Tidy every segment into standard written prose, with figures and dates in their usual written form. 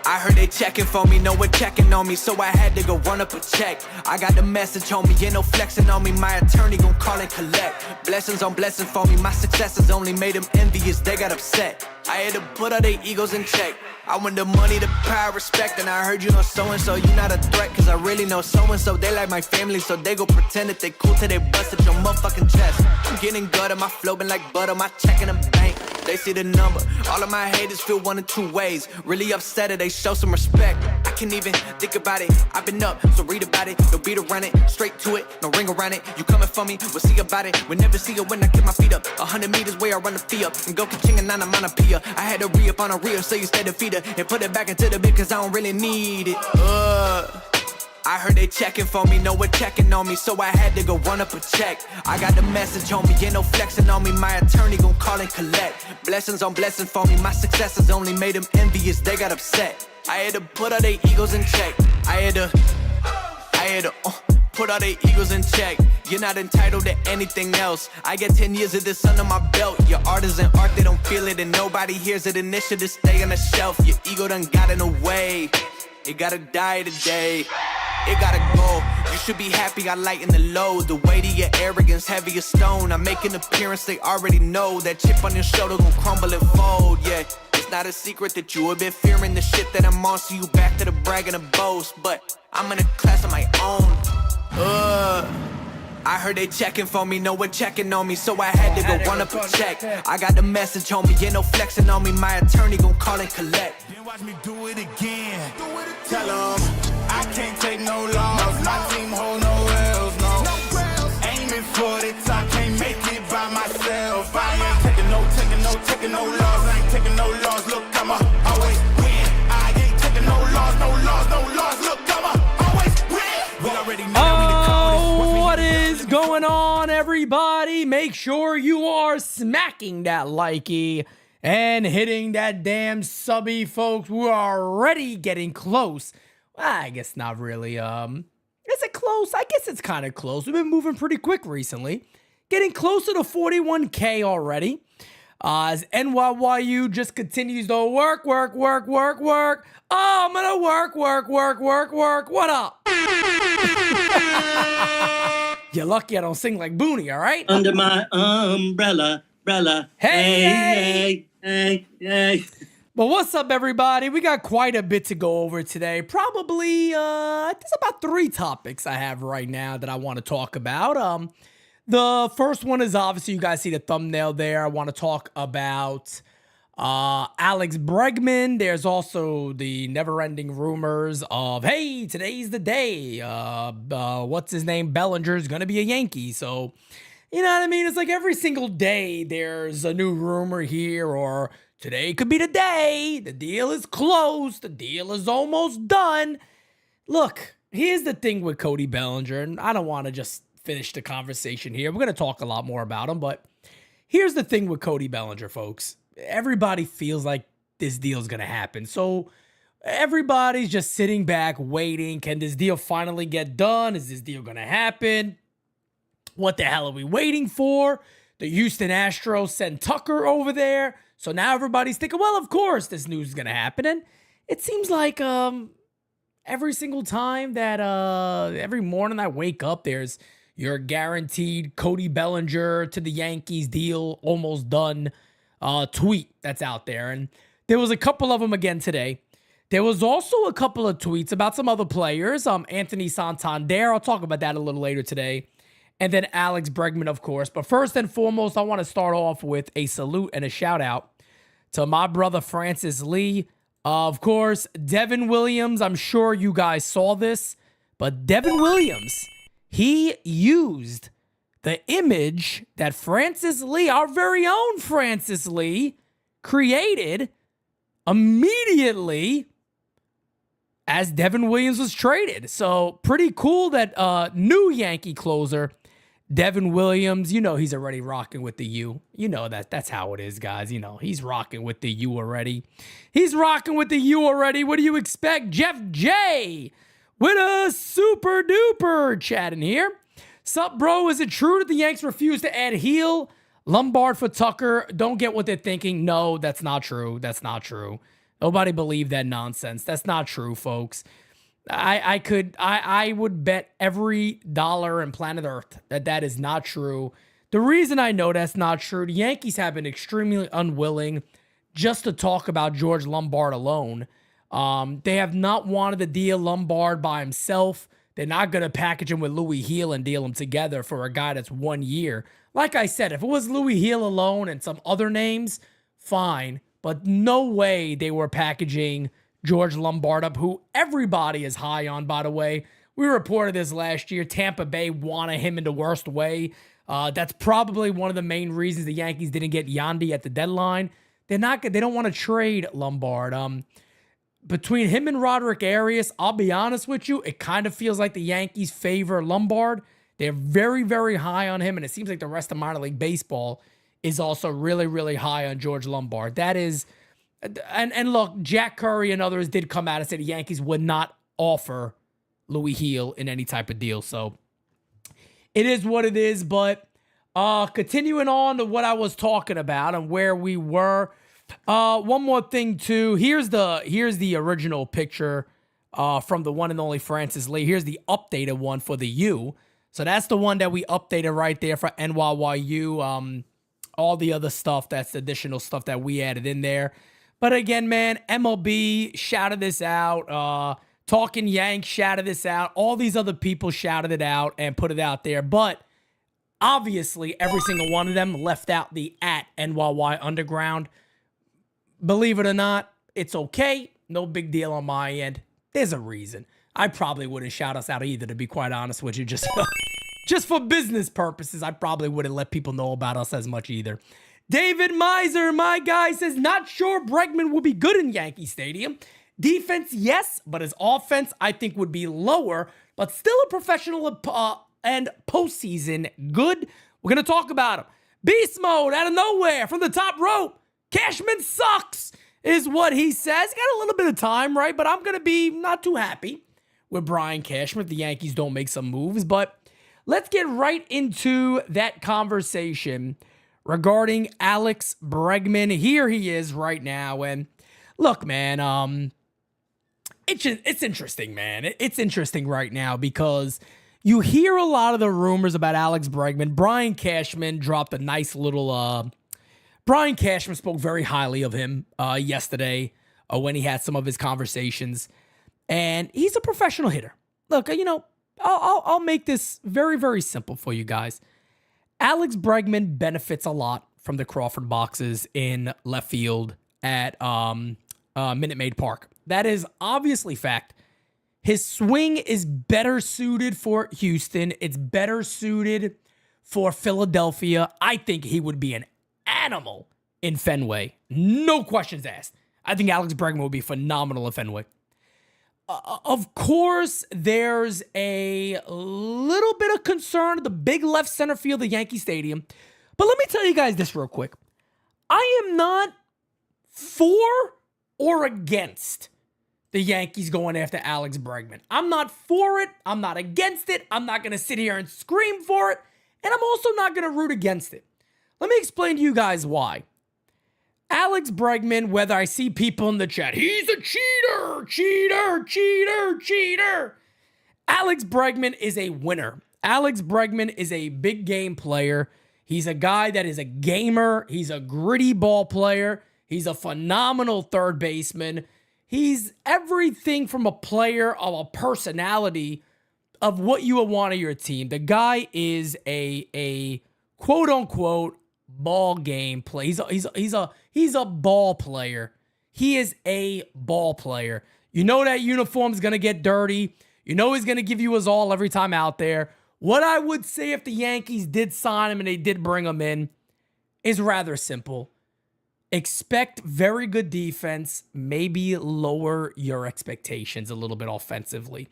I heard they checking for me, no one checking on me, so I had to go run up a check. I got the message on me, ain't no flexing on me, my attorney gon' call and collect. Blessings on blessings for me, my successes only made them envious, they got upset. I had to put all their egos in check. I want the money, the power, respect, and I heard you know so-and-so, you not a threat, cause I really know so-and-so, they like my family, so they go pretend that they cool till they bust at your motherfucking chest. I'm getting gutter, my flow been like butter, my check in the bank, they see the number. All of my haters feel one of two ways, really upset or they show some respect. I can't even think about it, I've been up, so read about it, no beat around it, straight to it, no ring around it. You coming for me, we'll see about it, we'll never see it when I get my feet up. 100 meters where I run the fee up, and go ka-ching and nana mana pia. I had to re-up on a reel, so you stay defeated, and put it back into the bit, cause I don't really need it. I heard they checking for me, no one checking on me, so I had to go run up a check. I got the message on me, ain't no flexing on me, my attorney gon' call and collect. Blessings on blessings for me, my successes only made them envious, they got upset. I had to put all their egos in check. I had to put all their egos in check. You're not entitled to anything else. I get 10 years of this under my belt. Your art isn't art, they don't feel it, and nobody hears it. Initiative stay on the shelf. Your ego done got in the way. It gotta die today. It gotta go. You should be happy I lighten the load. The weight of your arrogance, heavy as stone. I make an appearance, they already know. That chip on your shoulder gon' crumble and fold, yeah. It's not a secret that you have been fearing the shit that I'm on. So you back to the brag and the boast. But I'm in a class of my own. I heard they checking for me, no one checking on me, so I had to go run up a check. I got the message on me, ain't no flexing on me, my attorney gon' call and collect. Then watch me do it again. Tell 'em I can't take no loss. My team hold no L's, no. Aiming for the top, can't make it by myself. I ain't taking no loss. I ain't taking no loss. Look, I'ma always win. I ain't taking no loss. Look, I'ma always win. We already know that we the coldest. What is going on, everybody? Make sure you are smacking that likey and hitting that damn subby, folks. We are already getting close. Well, I guess not really. Is it close? I guess it's kind of close. We've been moving pretty quick recently. Getting closer to 41K already. As NYYU just continues to work. Oh, I'm gonna work. What up? You're lucky I don't sing like Booney, all right? Under my umbrella. Hey. Hey. But what's up, everybody? We got quite a bit to go over today. Probably, there's about 3 topics I have right now that I want to talk about. The first one is obviously, you guys see the thumbnail there. I want to talk about Alex Bregman. There's also the never-ending rumors of, hey, today's the day. What's his name? Bellinger's going to be a Yankee. So, you know what I mean? It's like every single day there's a new rumor here, or today could be the day. The deal is close. The deal is almost done. Look, here's the thing with Cody Bellinger, and I don't want to just finish the conversation here. We're going to talk a lot more about him, but here's the thing with Cody Bellinger, folks. Everybody feels like this deal is going to happen. So everybody's just sitting back, waiting. Can this deal finally get done? Is this deal going to happen? What the hell are we waiting for? The Houston Astros sent Tucker over there. So now everybody's thinking, well, of course this news is going to happen. And it seems like every single time that every morning I wake up, there's your guaranteed Cody Bellinger to the Yankees deal almost done tweet that's out there. And there was a couple of them again today. There was also a couple of tweets about some other players. Anthony Santander, I'll talk about that a little later today. And then Alex Bregman, of course. But first and foremost, I want to start off with a salute and a shout out to my brother Francis Lee. Of course, Devin Williams. I'm sure you guys saw this, but Devin Williams, he used the image that Francis Lee, our very own Francis Lee, created immediately as Devin Williams was traded. So pretty cool that new Yankee closer Devin Williams, you know he's already rocking with the U. You know that's how it is, guys. You know, he's rocking with the U already. What do you expect? Jeff J with a super duper chat in here. Sup, bro? Is it true that the Yanks refused to add heel Lombard for Tucker, don't get what they're thinking. No, that's not true. That's not true. Nobody believed that nonsense. That's not true, folks. I would bet every dollar in planet Earth that is not true. The reason I know that's not true, the Yankees have been extremely unwilling just to talk about George Lombard alone. They have not wanted to deal Lombard by himself. They're not going to package him with Louis Heel and deal him together for a guy that's 1 year. Like I said, if it was Louis Heel alone and some other names, fine. But no way they were packaging George Lombard up, who everybody is high on, by the way. We reported this last year. Tampa Bay wanted him in the worst way. That's probably one of the main reasons the Yankees didn't get Yandi at the deadline. They don't want to trade Lombard. Between him and Roderick Arias, I'll be honest with you, it kind of feels like the Yankees favor Lombard. They're very, very high on him, and it seems like the rest of minor league baseball is also really, really high on George Lombard. That is, and look, Jack Curry and others did come out and say the Yankees would not offer Louis Heel in any type of deal. So it is what it is. But continuing on to what I was talking about and where we were. One more thing too. Here's the original picture from the one and only Francis Lee. Here's the updated one for the U. So that's the one that we updated right there for NYYU. All the other stuff, that's additional stuff that we added in there. But again, man, MLB shouted this out. Talking Yank shouted this out. All these other people shouted it out and put it out there. But obviously, every single one of them left out the at NYY Underground. Believe it or not, it's okay. No big deal on my end. There's a reason. I probably wouldn't shout us out either, to be quite honest with you. Just for business purposes, I probably wouldn't let people know about us as much either. David Miser, my guy, says, not sure Bregman will be good in Yankee Stadium. Defense, yes, but his offense, I think, would be lower, but still a professional and postseason good. We're going to talk about him. Beast mode out of nowhere from the top rope. Cashman sucks, is what he says. Got a little bit of time, right? But I'm going to be not too happy with Brian Cashman if the Yankees don't make some moves. But let's get right into that conversation regarding Alex Bregman. Here he is right now. And look, man, it's interesting, man. It's interesting right now because you hear a lot of the rumors about Alex Bregman. Brian Cashman dropped a nice little... Brian Cashman spoke very highly of him yesterday when he had some of his conversations. And he's a professional hitter. Look, I'll make this very, very simple for you guys. Alex Bregman benefits a lot from the Crawford boxes in left field at Minute Maid Park. That is obviously fact. His swing is better suited for Houston. It's better suited for Philadelphia. I think he would be an animal in Fenway. No questions asked. I think Alex Bregman would be phenomenal in Fenway. Of course, there's a little bit of concern at the big left center field of Yankee Stadium. But let me tell you guys this real quick. I am not for or against the Yankees going after Alex Bregman. I'm not for it. I'm not against it. I'm not going to sit here and scream for it. And I'm also not going to root against it. Let me explain to you guys why. Alex Bregman, whether I see people in the chat, he's a cheater. Alex Bregman is a winner. Alex Bregman is a big game player. He's a guy that is a gamer. He's a gritty ball player. He's a phenomenal third baseman. He's everything from a player, of a personality, of what you would want of your team. The guy is a quote unquote ball game play. He's a ball player. He is a ball player. You know that uniform is going to get dirty. You know he's going to give you his all every time out there. What I would say if the Yankees did sign him and they did bring him in is rather simple. Expect very good defense, maybe lower your expectations a little bit offensively.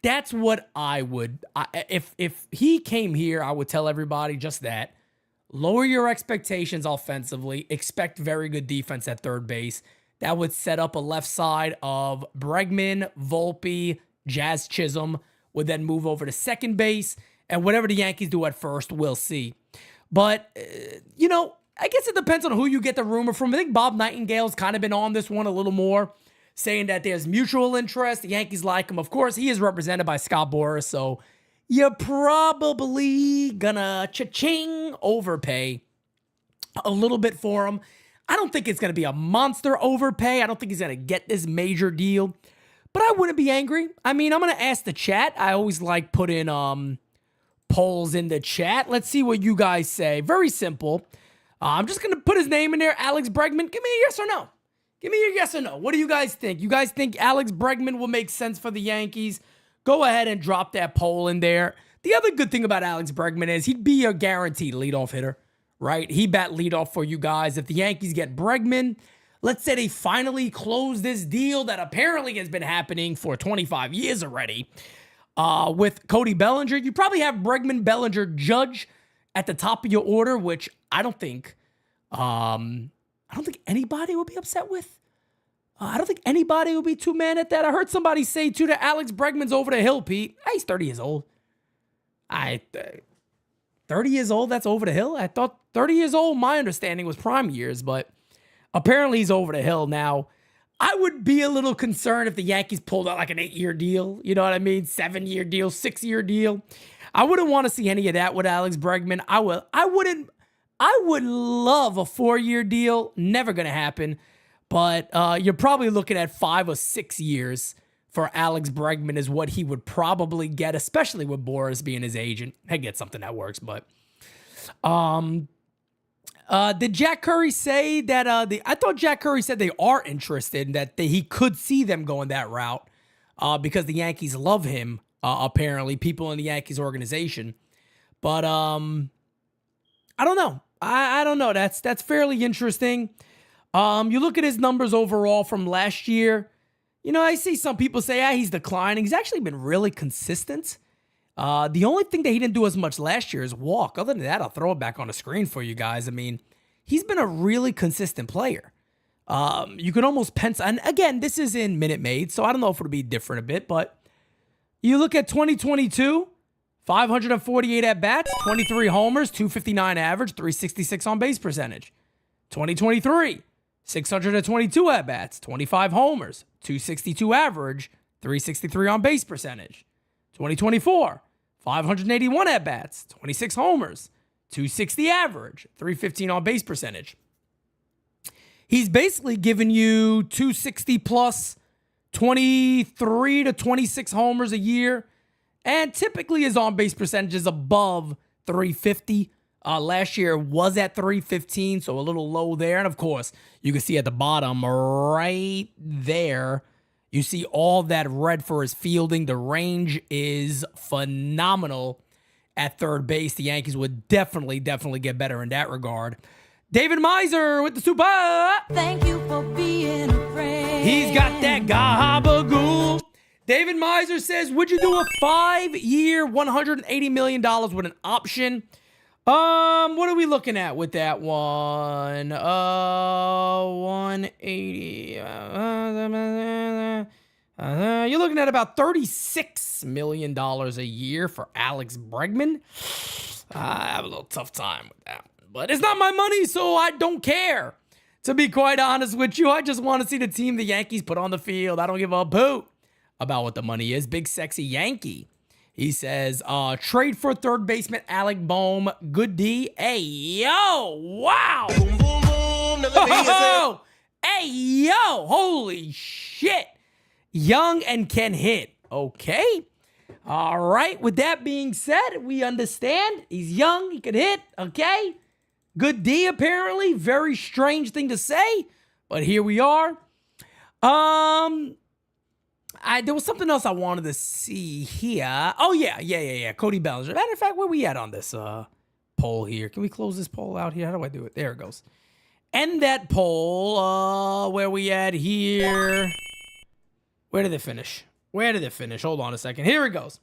That's what I would, if he came here, I would tell everybody just that. Lower your expectations offensively. Expect very good defense at third base. That would set up a left side of Bregman, Volpe, Jazz Chisholm, would then move over to second base. And whatever the Yankees do at first, we'll see. But, I guess it depends on who you get the rumor from. I think Bob Nightingale's kind of been on this one a little more, saying that there's mutual interest. The Yankees like him. Of course, he is represented by Scott Boras, so you're probably gonna cha-ching overpay a little bit for him. I don't think it's gonna be a monster overpay. I don't think he's gonna get this major deal, but I wouldn't be angry. I mean, I'm gonna ask the chat. I always like putting polls in the chat. Let's see what you guys say. Very simple. I'm just gonna put his name in there, Alex Bregman. Give me a yes or no. Give me your yes or no. What do you guys think? You guys think Alex Bregman will make sense for the Yankees? Go ahead and drop that poll in there. The other good thing about Alex Bregman is he'd be a guaranteed leadoff hitter, right? He bat leadoff for you guys. If the Yankees get Bregman, let's say they finally close this deal that apparently has been happening for 25 years already with Cody Bellinger. You probably have Bregman, Bellinger, Judge at the top of your order, which I don't think anybody would be upset with. I don't think anybody would be too mad at that. I heard somebody say, too, that Alex Bregman's over the hill, Pete. He's 30 years old. 30 years old, that's over the hill? I thought 30 years old, my understanding was prime years, but apparently he's over the hill now. I would be a little concerned if the Yankees pulled out like an 8-year deal. You know what I mean? 7-year deal, 6-year deal. I wouldn't want to see any of that with Alex Bregman. I would love a 4-year deal. Never going to happen. But you're probably looking at 5 or 6 years for Alex Bregman is what he would probably get, especially with Boras being his agent. He'd get something that works. But did Jack Curry say that I thought Jack Curry said they are interested, that he could see them going that route because the Yankees love him, apparently, people in the Yankees organization. But I don't know. I don't know. That's fairly interesting. You look at his numbers overall from last year. I see some people say, he's declining. He's actually been really consistent. The only thing that he didn't do as much last year is walk. Other than that, I'll throw it back on the screen for you guys. I mean, he's been a really consistent player. You could almost pencil, and again, this is in Minute Maid, so I don't know if it'll be different a bit, but you look at 2022, 548 at-bats, 23 homers, 259 average, 366 on-base percentage. 2023, 622 at-bats, 25 homers, 262 average, 363 on-base percentage. 2024, 581 at-bats, 26 homers, 260 average, 315 on-base percentage. He's basically given you 260 plus, 23 to 26 homers a year, and typically his on-base percentage is above 350. Last year was at 315, so a little low there. And of course, you can see at the bottom right there, you see all that red for his fielding. The range is phenomenal at third base. The Yankees would definitely get better in that regard. David Miser with the super. Thank you for being a friend. He's got that gabagool. David Miser says, would you do a 5-year, $180 million with an option? What are we looking at with that one? 180. You're looking at about $36 million a year for Alex Bregman. I have a little tough time with that one. But it's not my money, so I don't care. To be quite honest with you, I just want to see the team the Yankees put on the field. I don't give a poop about what the money is. Big Sexy Yankee. He says, trade for third baseman Alec Bohm. Good D. Hey, yo. Wow. Boom, boom, boom. Now let me hear Oh, hey, yo. Holy shit. Young and can hit. Okay. All right. With that being said, we understand. He's young. He can hit. Okay. Good D, apparently. Very strange thing to say, but here we are. There was something else I wanted to see here. Oh, yeah. Cody Bellinger. Matter of fact, where we at on this poll here? Can we close this poll out here? How do I do it? There it goes. End that poll. Where we at here? Where did it finish? Hold on a second. Here it goes.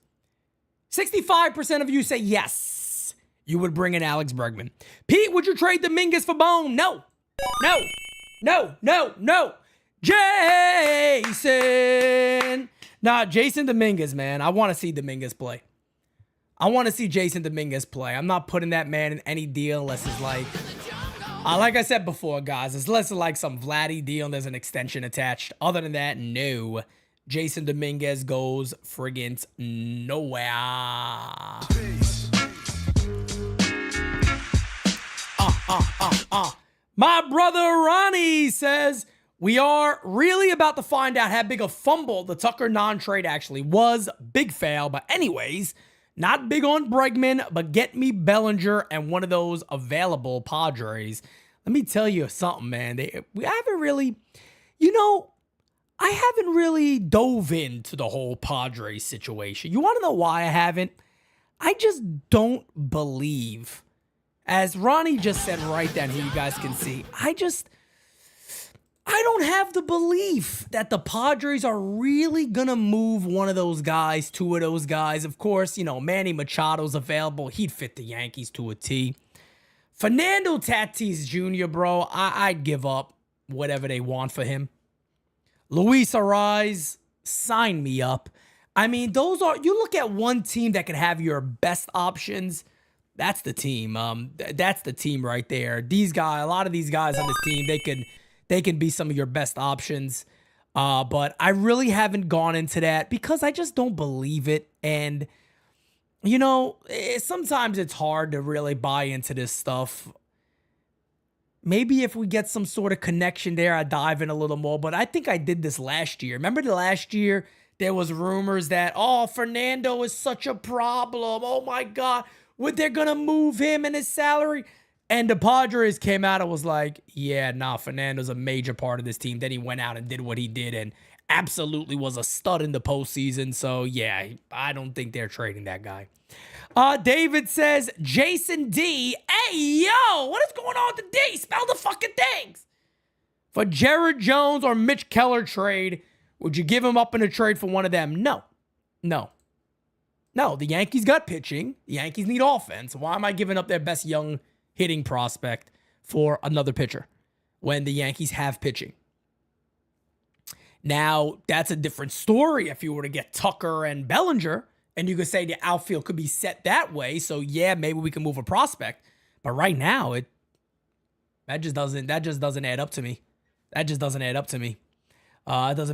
65% of you say yes. You would bring in Alex Bregman. Pete, would you trade Dominguez for Bone? No. Jason. Nah, Jason Dominguez, man. I want to see Dominguez play. I want to see Jason Dominguez play. I'm not putting that man in any deal unless it's like I said before, guys, it's less like some Vladdy deal and there's an extension attached. Other than that, no. Jason Dominguez goes friggin' nowhere. My brother Ronnie says, we are really about to find out how big a fumble the Tucker non-trade actually was. Big fail. But anyways, not big on Bregman, but get me Bellinger and one of those available Padres. Let me tell you something, man. We haven't really, I haven't really dove into the whole Padres situation. You want to know why I haven't? I just don't believe, as Ronnie just said right down here, you guys can see, I don't have the belief that the Padres are really going to move one of those guys, two of those guys. Of course, Manny Machado's available. He'd fit the Yankees to a T. Fernando Tatis Jr., bro, I'd give up whatever they want for him. Luis Ariz, sign me up. I mean, you look at one team that could have your best options. That's the team. That's the team right there. A lot of these guys on this team, they can be some of your best options. But I really haven't gone into that because I just don't believe it. And, sometimes it's hard to really buy into this stuff. Maybe if we get some sort of connection there, I dive in a little more. But I think I did this last year. Remember the last year there was rumors that, Fernando is such a problem. Oh, my God. They're going to move him and his salary. And the Padres came out and was like, yeah, Fernando's a major part of this team. Then he went out and did what he did and absolutely was a stud in the postseason. So, yeah, I don't think they're trading that guy. David says, Jason D. Hey, yo, what is going on with the D? Spell the fucking things. For Jared Jones or Mitch Keller trade, would you give him up in a trade for one of them? No. The Yankees got pitching. The Yankees need offense. Why am I giving up their best young hitting prospect for another pitcher when the Yankees have pitching? Now, that's a different story if you were to get Tucker and Bellinger, and you could say the outfield could be set that way. So, yeah, maybe we can move a prospect. But right now, that just doesn't add up to me. It doesn't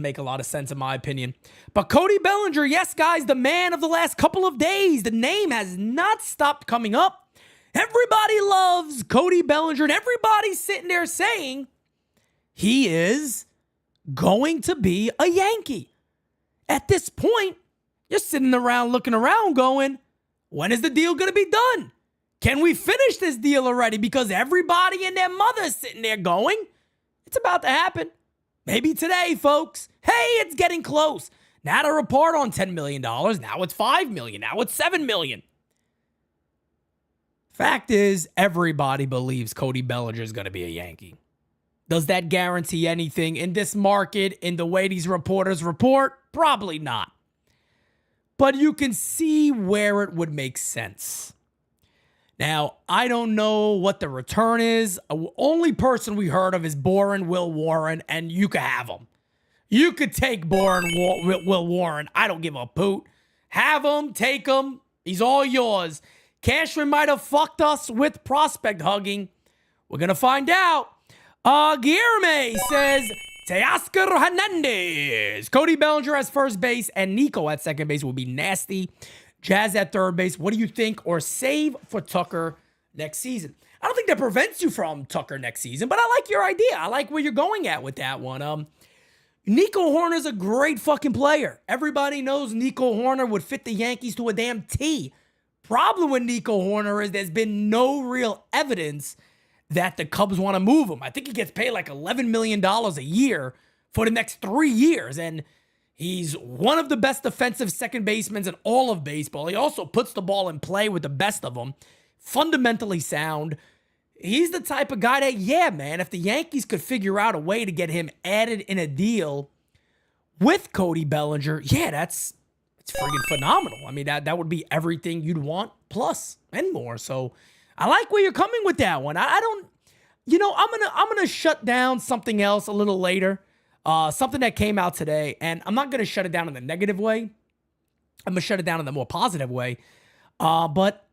make a lot of sense in my opinion. But Cody Bellinger, yes, guys, the man of the last couple of days. The name has not stopped coming up. Everybody loves Cody Bellinger, and everybody's sitting there saying he is going to be a Yankee. At this point, you're sitting around looking around going, when is the deal going to be done? Can we finish this deal already? Because everybody and their mother is sitting there going, it's about to happen. Maybe today, folks. Hey, it's getting close. Now to report on $10 million. Now it's $5 million. Now it's $7 million. Fact is, everybody believes Cody Bellinger is going to be a Yankee. Does that guarantee anything in this market, in the way these reporters report? Probably not. But you can see where it would make sense. Now, I don't know what the return is. The only person we heard of is Will Warren, and you could have him. You could take Will Warren. I don't give a poot. Have him, take him. He's all yours. Cashman might have fucked us with prospect hugging. We're going to find out. Guillerme says, Teoscar Hernandez. Cody Bellinger as first base and Nico at second base will be nasty. Jazz at third base. What do you think? Or save for Tucker next season? I don't think that prevents you from Tucker next season, but I like your idea. I like where you're going at with that one. Nico Horner's a great fucking player. Everybody knows Nico Horner would fit the Yankees to a damn T. Problem with Nico Horner is there's been no real evidence that the Cubs want to move him. I think he gets paid like $11 million a year for the next 3 years, and he's one of the best defensive second basemen in all of baseball. He also puts the ball in play with the best of them. Fundamentally sound. He's the type of guy that, yeah, man, if the Yankees could figure out a way to get him added in a deal with Cody Bellinger, yeah, it's friggin' phenomenal. I mean, that would be everything you'd want plus and more. So I like where you're coming with that one. I don't, I'm gonna shut down something else a little later. Something that came out today, and I'm not gonna shut it down in the negative way. I'm gonna shut it down in the more positive way. But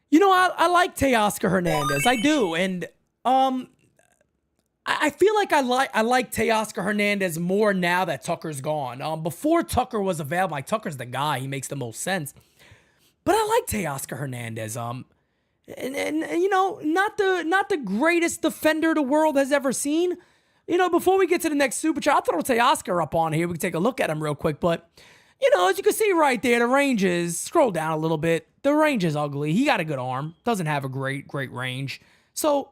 you know, I like Teoscar Hernandez. I do. And I feel like I like Teoscar Hernandez more now that Tucker's gone. Before Tucker was available, like Tucker's the guy. He makes the most sense. But I like Teoscar Hernandez. And you know, not the greatest defender the world has ever seen. You know, before we get to the next super chat, I'll throw Teoscar up on here. We can take a look at him real quick. But, you know, as you can see right there, the range is, scroll down a little bit. The range is ugly. He got a good arm. Doesn't have a great range. So,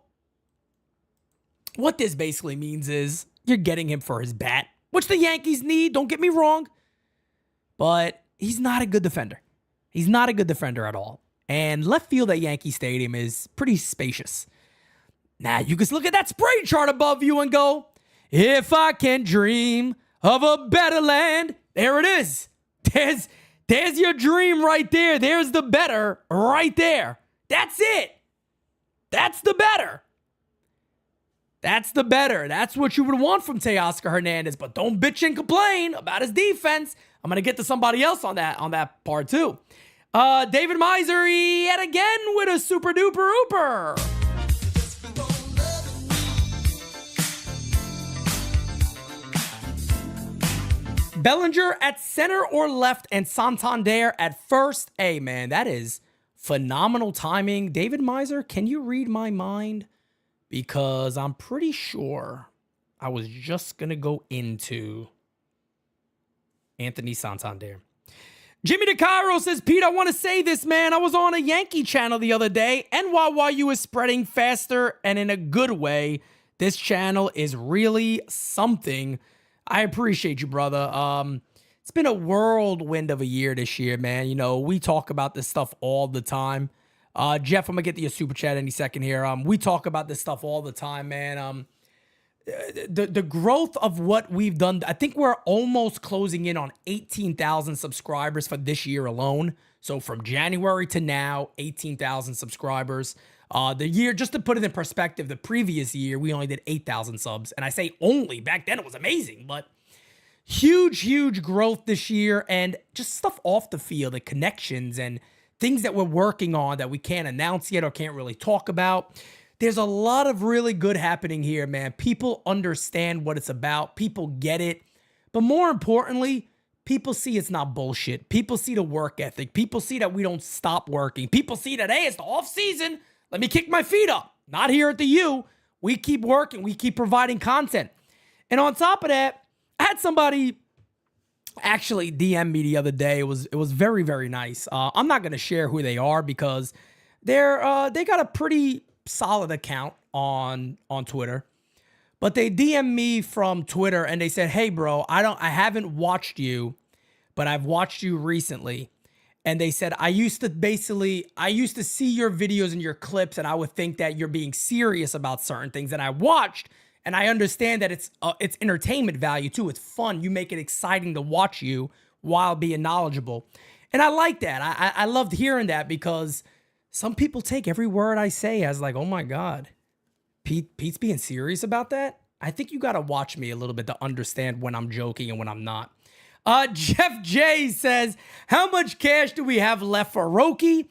what this basically means is you're getting him for his bat, which the Yankees need, don't get me wrong. But he's not a good defender. He's not a good defender at all. And left field at Yankee Stadium is pretty spacious. Now, you can look at that spray chart above you and go, if I can dream of a better land. There it is. There's your dream right there. There's the better right there. That's it. That's the better. That's the better. That's what you would want from Teoscar Hernandez. But don't bitch and complain about his defense. I'm going to get to somebody else on that part too. David Miser yet again with a super duper ooper. Bellinger at center or left and Santander at first. Hey, man, that is phenomenal timing. David Miser, can you read my mind? Because I'm pretty sure I was just going to go into Anthony Santander. Jimmy DeCairo says, Pete, I want to say this, man. I was on a Yankee channel the other day. NYYU is spreading faster and in a good way. This channel is really something. I appreciate you, brother. It's been a whirlwind of a year this year, man. You know, we talk about this stuff all the time. Jeff, I'm going to get to your super chat any second here. We talk about this stuff all the time, man. The growth of what we've done, I think we're almost closing in on 18,000 subscribers for this year alone. So from January to now, 18,000 subscribers. The year, just to put it in perspective, the previous year, we only did 8,000 subs. And I say only, back then it was amazing, but huge growth this year and just stuff off the field, the connections and things that we're working on that we can't announce yet or can't really talk about. There's a lot of really good happening here, man. People understand what it's about. People get it. But more importantly, people see it's not bullshit. People see the work ethic. People see that we don't stop working. People see that, hey, it's the off season. Let me kick my feet up. Not here at the U. We keep working. We keep providing content. And on top of that, I had somebody actually DM me the other day. It was very, very nice. I'm not going to share who they are because they got a pretty solid account on Twitter. But they DM me from Twitter and they said, "Hey bro, I haven't watched you, but I've watched you recently." And they said, I used to see your videos and your clips and I would think that you're being serious about certain things. And I watched and I understand that it's entertainment value too. It's fun. You make it exciting to watch you while being knowledgeable. And I like that. I loved hearing that because some people take every word I say as like, oh my God, Pete's being serious about that? I think you got to watch me a little bit to understand when I'm joking and when I'm not. Jeff J says, how much cash do we have left for Roki?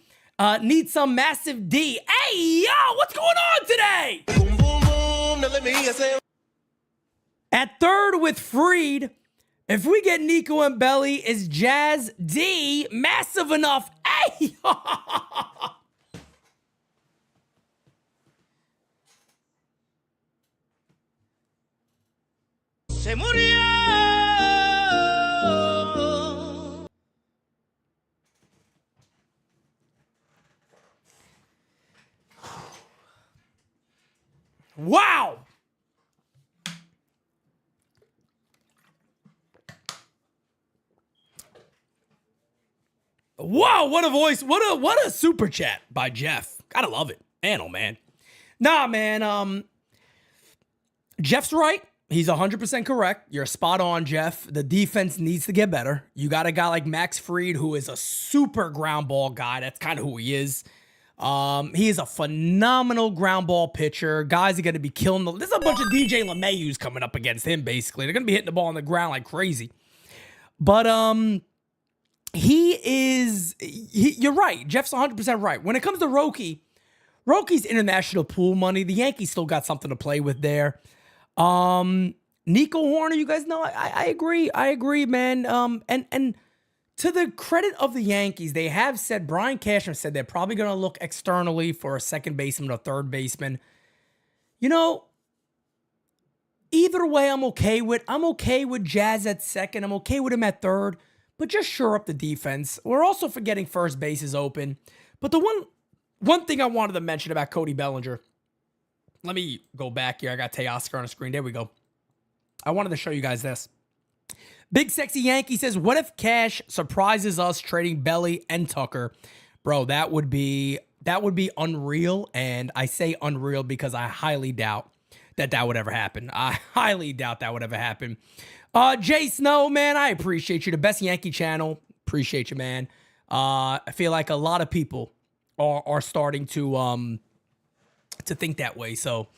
Need some massive D. Hey, yo, what's going on today? Boom, boom, boom. Now let me hear say. At third with Freed, if we get Nico and Belly, is Jazz D massive enough? Hey, Se murió. Wow. Wow, what a voice. What a super chat by Jeff. Gotta love it. Man, oh man. Nah, man. Jeff's right. He's 100% correct. You're spot on, Jeff. The defense needs to get better. You got a guy like Max Fried, who is a super ground ball guy. That's kind of who he is. He is a phenomenal ground ball pitcher. Guys are going to be killing the... There's a bunch of DJ LeMayus coming up against him, basically. They're going to be hitting the ball on the ground like crazy. But, you're right. Jeff's 100% right. When it comes to Roki's international pool money, the Yankees still got something to play with there. Nico Horner, you guys know, I agree. I agree, man. And to the credit of the Yankees, they have said, Brian Cashman said they're probably going to look externally for a second baseman or third baseman. You know, either way, I'm okay with Jazz at second. I'm okay with him at third, but just shore up the defense. We're also forgetting first base is open. But the one thing I wanted to mention about Cody Bellinger, let me go back here. I got Teoscar on the screen. There we go. I wanted to show you guys this. Big Sexy Yankee says, what if Cash surprises us trading Belly and Tucker? Bro, that would be unreal. And I say unreal because I highly doubt that would ever happen. I highly doubt that would ever happen. Jay Snow, man, I appreciate you. The best Yankee channel. Appreciate you, man. I feel like a lot of people are starting to think that way. So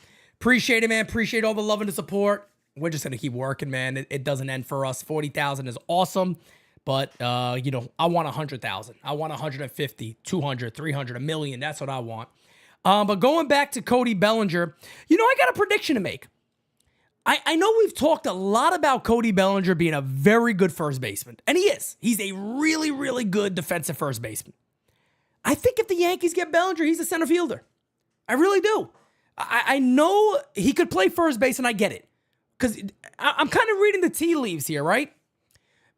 appreciate it, man. Appreciate all the love and the support. We're just going to keep working, man. It doesn't end for us. 40,000 is awesome. But, I want 100,000. I want 150, 200, 300, a million. That's what I want. But going back to Cody Bellinger, I got a prediction to make. I know we've talked a lot about Cody Bellinger being a very good first baseman. And he is. He's a really, really good defensive first baseman. I think if the Yankees get Bellinger, he's a center fielder. I really do. I know he could play first base, and I get it. Because I'm kind of reading the tea leaves here, right?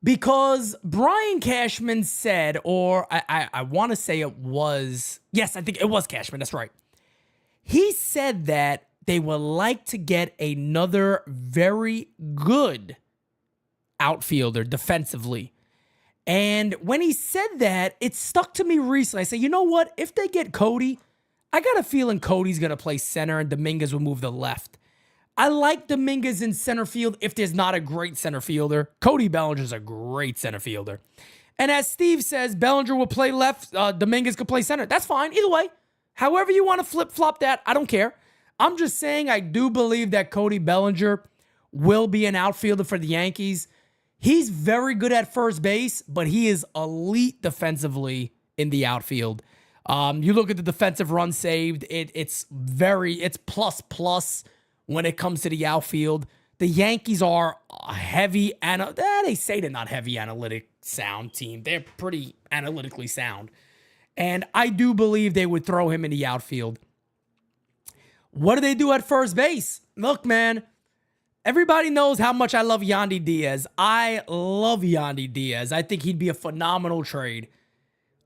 Because Brian Cashman said, or I want to say it was, yes, I think it was Cashman, that's right. He said that they would like to get another very good outfielder defensively. And when he said that, it stuck to me recently. I said, you know what? If they get Cody, I got a feeling Cody's going to play center and Dominguez will move to left. I like Dominguez in center field if there's not a great center fielder. Cody Bellinger's a great center fielder. And as Steve says, Bellinger will play left, Dominguez could play center. That's fine. Either way, however you want to flip-flop that, I don't care. I'm just saying I do believe that Cody Bellinger will be an outfielder for the Yankees. He's very good at first base, but he is elite defensively in the outfield. You look at the defensive run saved, it's plus when it comes to the outfield. The Yankees are a heavy, they say they're not heavy analytic sound team. They're pretty analytically sound. And I do believe they would throw him in the outfield. What do they do at first base? Look, man, everybody knows how much I love Yandi Diaz. I love Yandi Diaz. I think he'd be a phenomenal trade.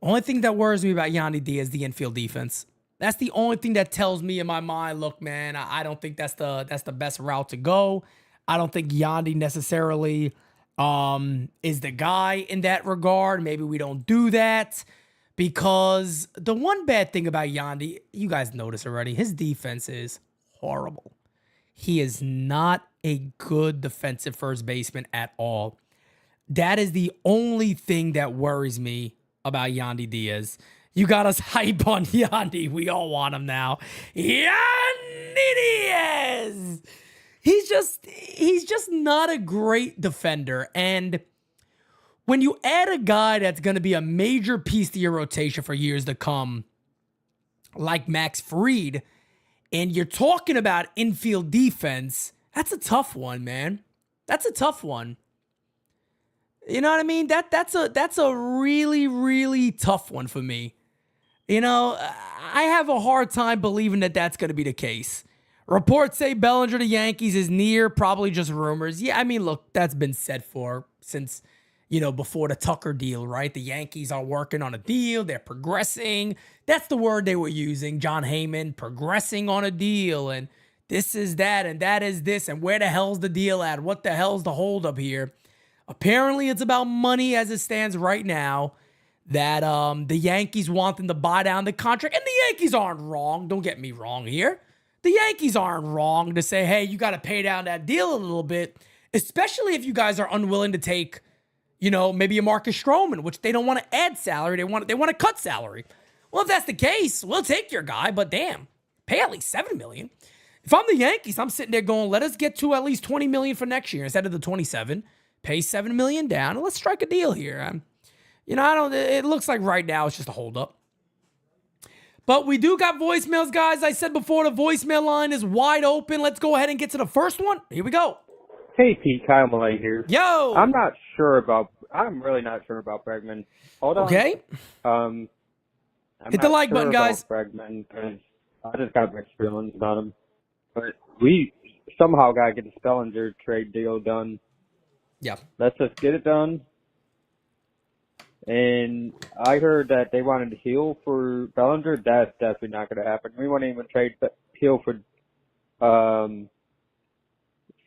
Only thing that worries me about Yandi Diaz is the infield defense. That's the only thing that tells me in my mind, look, man, I don't think that's the best route to go. I don't think Yandi necessarily is the guy in that regard. Maybe we don't do that because the one bad thing about Yandi, you guys notice already, his defense is horrible. He is not a good defensive first baseman at all. That is the only thing that worries me about Yandi Diaz. You got us hype on Yandi. We all want him now. Yandi Diaz! He's just not a great defender. And when you add a guy that's going to be a major piece to your rotation for years to come, like Max Fried, and you're talking about infield defense, that's a tough one, man. That's a tough one. You know what I mean? That's a really, really tough one for me. I have a hard time believing that that's going to be the case. Reports say Bellinger to Yankees is near, probably just rumors. Yeah, I mean, look, that's been said since, before the Tucker deal, right? The Yankees are working on a deal. They're progressing. That's the word they were using, John Heyman, progressing on a deal. And this is that, and that is this. And where the hell's the deal at? What the hell's the holdup here? Apparently, it's about money as it stands right now. That the Yankees want them to buy down the contract. And the Yankees aren't wrong. Don't get me wrong here. The Yankees aren't wrong to say, hey, you got to pay down that deal a little bit, especially if you guys are unwilling to take, maybe a Marcus Stroman, which they don't want to add salary. They want to cut salary. Well, if that's the case, we'll take your guy, but damn, pay at least $7 million. If I'm the Yankees, I'm sitting there going, let us get to at least $20 million for next year instead of the 27. Pay $7 million down, and let's strike a deal here. You know, it looks like right now it's just a holdup. But we do got voicemails, guys. I said before, the voicemail line is wide open. Let's go ahead and get to the first one. Here we go. Hey, Pete, Kyle Malay here. Yo! I'm really not sure about Bregman. Hold on. Okay. I'm Hit the not like sure button, guys. about Bregman, because I just got mixed feelings about him. But we somehow got to get the Spellinger trade deal done. Yeah. Let's just get it done. And I heard that they wanted to heal for Bellinger. That's definitely not going to happen. We won't even trade heal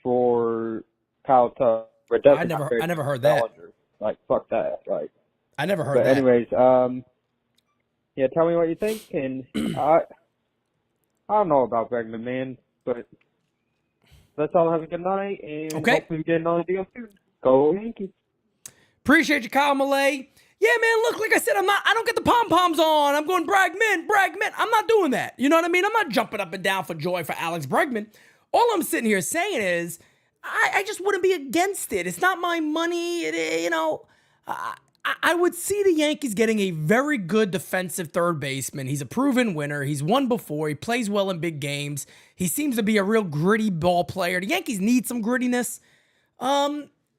for Kyle Tucker. I never heard that. Bellinger. Like, fuck that. Like, I never heard but that. anyways, yeah, tell me what you think. And I don't know about Bregman, man, but let's all have a good night. And hopefully we get another deal soon. Go Yankees. Appreciate you, Kyle Malay. Yeah, man, look, like I said, I don't get the pom-poms on. I'm going Bregman. I'm not doing that. You know what I mean? I'm not jumping up and down for joy for Alex Bregman. All I'm sitting here saying is I just wouldn't be against it. It's not my money. I would see the Yankees getting a very good defensive third baseman. He's a proven winner. He's won before. He plays well in big games. He seems to be a real gritty ball player. The Yankees need some grittiness.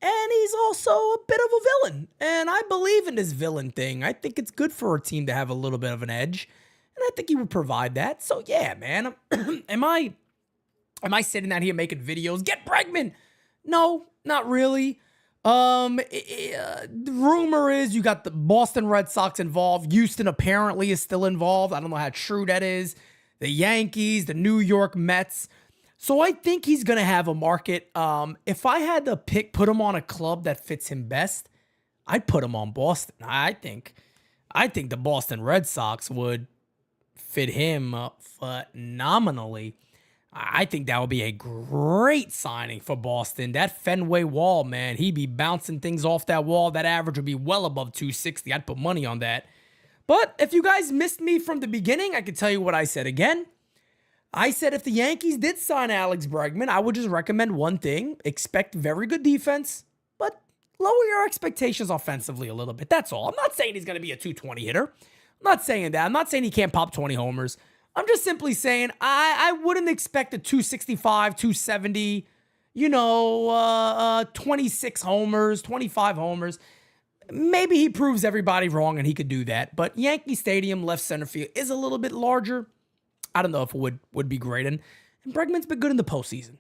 And he's also a bit of a villain. And I believe in this villain thing. I think it's good for a team to have a little bit of an edge. And I think he would provide that. So, yeah, man. Am I sitting out here making videos? Get Bregman! No, not really. The rumor is you got the Boston Red Sox involved. Houston apparently is still involved. I don't know how true that is. The Yankees, the New York Mets. So I think he's going to have a market. If I had to put him on a club that fits him best, I'd put him on Boston. I think the Boston Red Sox would fit him phenomenally. I think that would be a great signing for Boston. That Fenway wall, man, he'd be bouncing things off that wall. That average would be well above 260. I'd put money on that. But if you guys missed me from the beginning, I can tell you what I said again. I said if the Yankees did sign Alex Bregman, I would just recommend one thing. Expect very good defense, but lower your expectations offensively a little bit. That's all. I'm not saying he's going to be a 220 hitter. I'm not saying that. I'm not saying he can't pop 20 homers. I'm just simply saying I wouldn't expect a 265, 270, 26 homers, 25 homers. Maybe he proves everybody wrong and he could do that. But Yankee Stadium, left center field, is a little bit larger. I don't know if it would be great. And Bregman's been good in the postseason.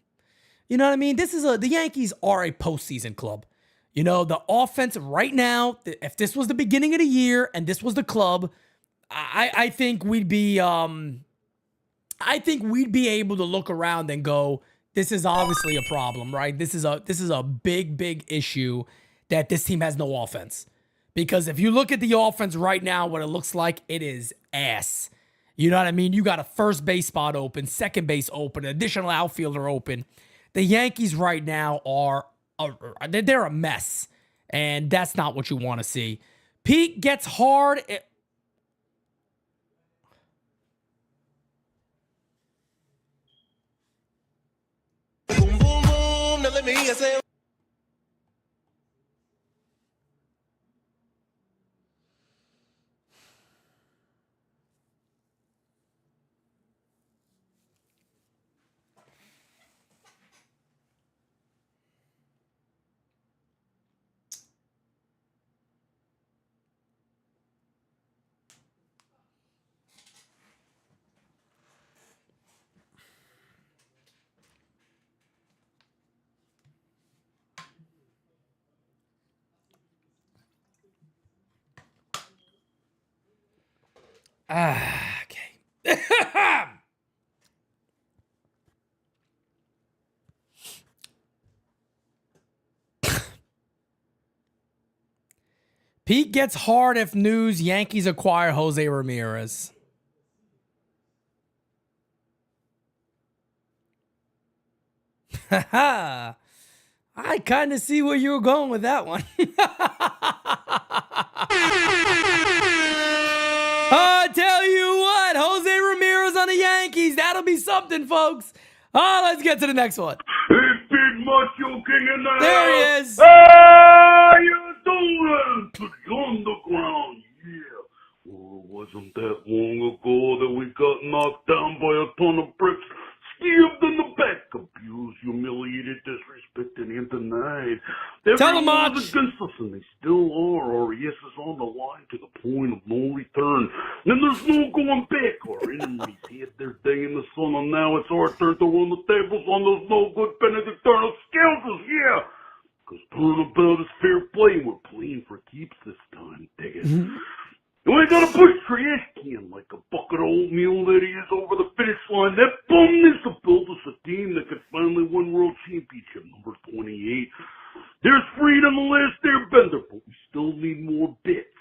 You know what I mean? The Yankees are a postseason club. You know, the offense right now, if this was the beginning of the year and this was the club, I think we'd be able to look around and go, this is obviously a problem, right? This is a big issue that this team has no offense. Because if you look at the offense right now, what it looks like, it is ass. You know what I mean? You got a first base spot open, second base open, an additional outfielder open. The Yankees right now they're a mess, and that's not what you want to see. Pete gets hard. Boom, boom, boom. Now let me hear you say. Okay. Pete gets hard if news Yankees acquire Jose Ramirez. I kind of see where you were going with that one. I tell you what, Jose Ramirez on the Yankees. That'll be something, folks. Let's get to the next one. It's Big Macho King in the There he house. is. How you doing? Welcome to the underground, yeah. Well, it wasn't that long ago that we got knocked down by a ton of bricks, stabbed in the back, abused, humiliated, disrespected, and denied. Tell 'em, Everyone March. was against us, and they still are. Our yes is on the line to the point of no return. And there's no going back. Our enemies had their day in the sun, and now it's our turn to run the tables on those no-good Benedictine scoundrels, yeah. Because turnabout is fair play, and we're playing for keeps this time, dig it. And we gotta push trash can like a bucket of oatmeal that he is over the finish line. That bum needs to build us a team that could finally win World Championship number 28. There's freedom the last airbender, but we still need more bits.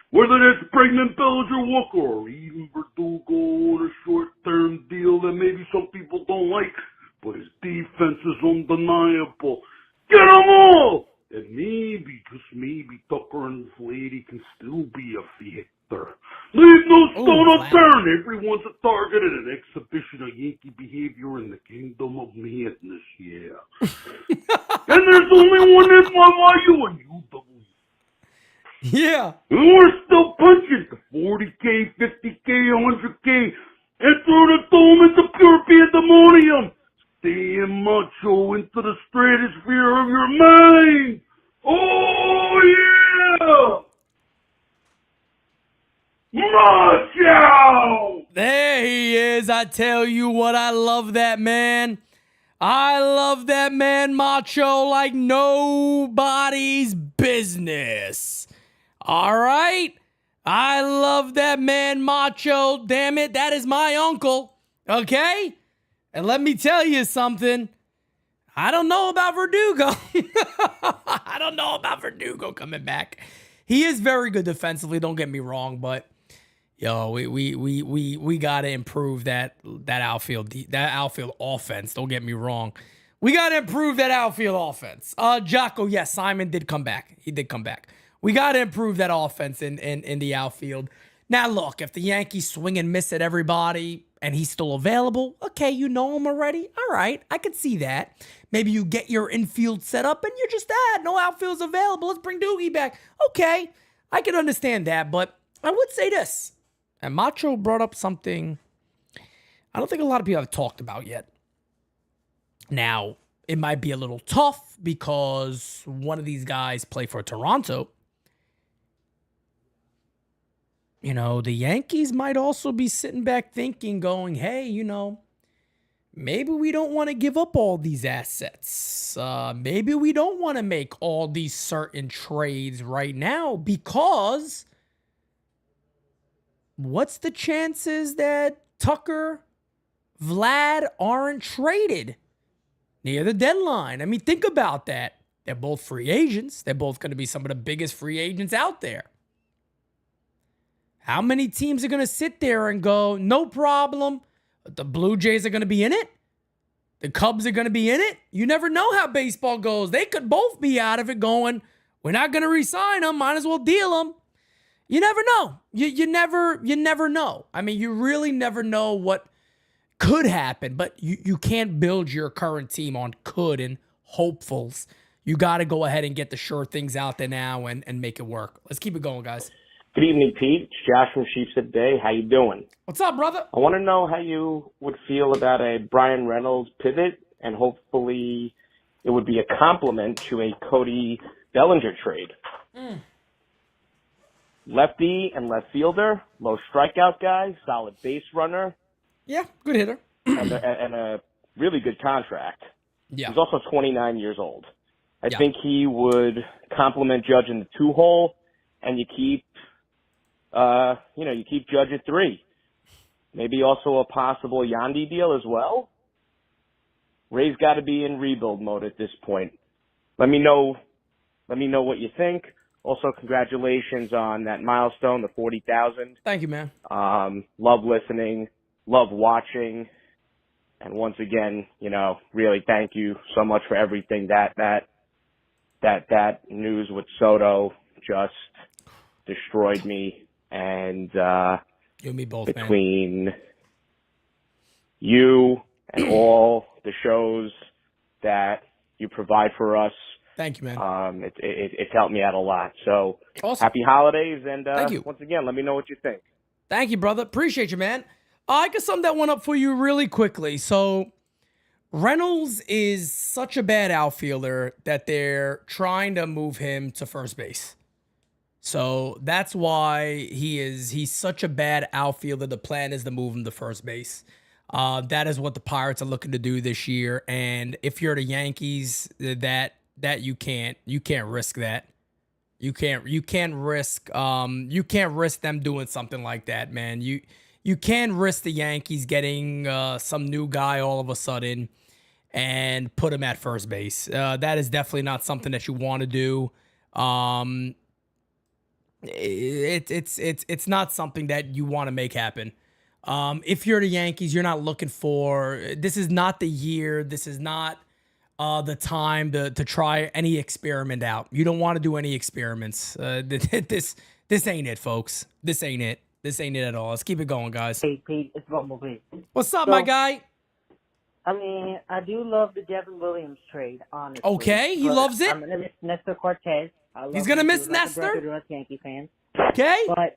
Whether that's Bregman, Bellinger, Walker, or even Verdugo on a short-term deal that maybe some people don't like, but his defense is undeniable. Get them all! And maybe, just maybe, Tucker and his lady can still be a victor. Leave no stone unturned. Everyone's a target in an exhibition of Yankee behavior in the kingdom of madness, yeah. And there's only one NYY and UW. Yeah. And we're still punching to 40K, 50K, 100K, and through the dome into pure pandemonium. Staying macho into the stratosphere of your mind. Oh, yeah! Macho! There he is. I tell you what, I love that man. I love that man, Macho, like nobody's business. All right? I love that man, Macho. Damn it, that is my uncle. Okay? And let me tell you something. I don't know about Verdugo. I don't know about Verdugo coming back. He is very good defensively, don't get me wrong, but yo, we got to improve that outfield offense. Don't get me wrong. We got to improve that outfield offense. Jocko, yes, Simon did come back. He did come back. We got to improve that offense in the outfield. Now, look, if the Yankees swing and miss at everybody and he's still available, okay, you know him already. All right, I can see that. Maybe you get your infield set up and you're just, no outfield's available. Let's bring Doogie back. Okay, I can understand that, but I would say this. And Macho brought up something I don't think a lot of people have talked about yet. Now, it might be a little tough because one of these guys play for Toronto. You know, the Yankees might also be sitting back thinking, going, hey, you know, maybe we don't want to give up all these assets. Maybe we don't want to make all these certain trades right now because what's the chances that Tucker, Vlad aren't traded near the deadline? I mean, think about that. They're both free agents. They're both going to be some of the biggest free agents out there. How many teams are going to sit there and go, no problem, the Blue Jays are going to be in it? The Cubs are going to be in it? You never know how baseball goes. They could both be out of it going, we're not going to re-sign them, might as well deal them. You never know. You never know. I mean, you really never know what could happen, but you can't build your current team on could and hopefuls. You got to go ahead and get the sure things out there now and make it work. Let's keep it going, guys. Good evening, Pete. It's Josh from Sheepshead Bay. How you doing? What's up, brother? I want to know how you would feel about a Brian Reynolds pivot, and hopefully it would be a compliment to a Cody Bellinger trade. Lefty and left fielder, low strikeout guy, solid base runner. Yeah, good hitter. and a really good contract. Yeah. He's also 29 years old. I think he would complement Judge in the 2-hole, and you keep Judge at 3. Maybe also a possible Yandi deal as well. Ray's got to be in rebuild mode at this point. Let me know what you think. Also, congratulations on that milestone, the 40,000. Thank you, man. Love listening, love watching, and once again, really thank you so much for everything. That news with Soto just destroyed me, and you and me both, between you and all the shows that you provide for us, Thank you, man. It's helped me out a lot. So Awesome. happy holidays, and Thank you. once again, let me know what you think. Thank you, brother. Appreciate you, man. I can sum that one up for you really quickly. So Reynolds is such a bad outfielder that they're trying to move him to first base. So that's why he's such a bad outfielder. The plan is to move him to first base. That is what the Pirates are looking to do this year. And if you're the Yankees, that you can't risk that. You can't risk them doing something like that, man. You can't risk the Yankees getting some new guy all of a sudden and put him at first base. That is definitely not something that you want to do. It's not something that you want to make happen. If you're the Yankees, you're not looking for. This is not the year. This is not the time to try any experiment out. You don't want to do any experiments. This ain't it, folks. This ain't it. This ain't it at all. Let's keep it going, guys. Hey, Pete, it's Bumblebee. What's up, my guy? I mean, I do love the Devin Williams trade, honestly. Okay, he loves it. I'm going to miss Nestor Cortez. He's going to miss Nestor? To us Yankee fans. Okay. But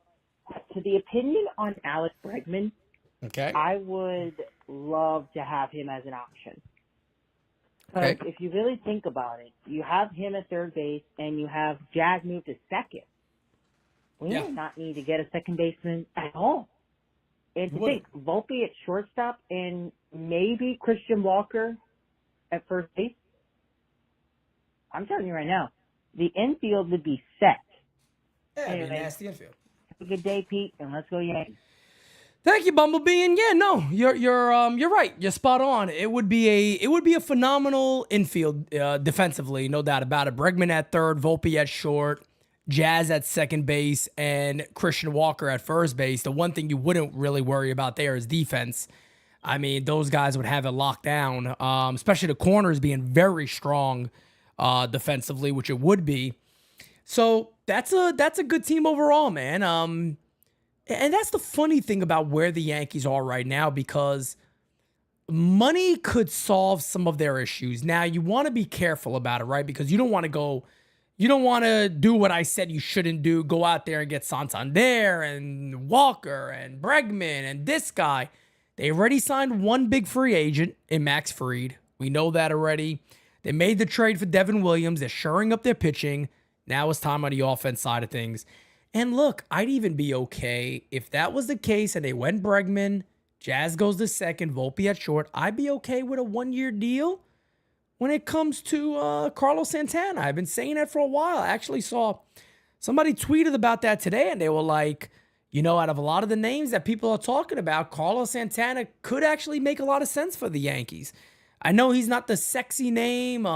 to the opinion on Alex Bregman, okay, I would love to have him as an option. Okay. If you really think about it, you have him at third base and you have Jazz move to second. We do not need to get a second baseman at all. And to think, Volpe at shortstop and maybe Christian Walker at first base, I'm telling you right now, the infield would be set. Yeah, anyway, nasty infield. Have a good day, Pete, and let's go Yankees. Thank you, Bumblebee. And yeah, no, you're right. You're spot on. It would be a phenomenal infield defensively, no doubt about it. Bregman at third, Volpe at short, Jazz at second base, and Christian Walker at first base. The one thing you wouldn't really worry about there is defense. I mean, those guys would have it locked down, especially the corners being very strong defensively, which it would be. So that's a good team overall, man. And that's the funny thing about where the Yankees are right now, because money could solve some of their issues. Now, you want to be careful about it, right? Because you don't want to do what I said you shouldn't do. Go out there and get Santander and Walker and Bregman and this guy. They already signed one big free agent in Max Fried. We know that already. They made the trade for Devin Williams. They're shoring up their pitching. Now it's time on the offense side of things. And look, I'd even be okay if that was the case and they went Bregman, Jazz goes to second, Volpe at short. I'd be okay with a one-year deal when it comes to Carlos Santana. I've been saying that for a while. I actually saw somebody tweeted about that today, and they were like, out of a lot of the names that people are talking about, Carlos Santana could actually make a lot of sense for the Yankees. I know he's not the sexy name.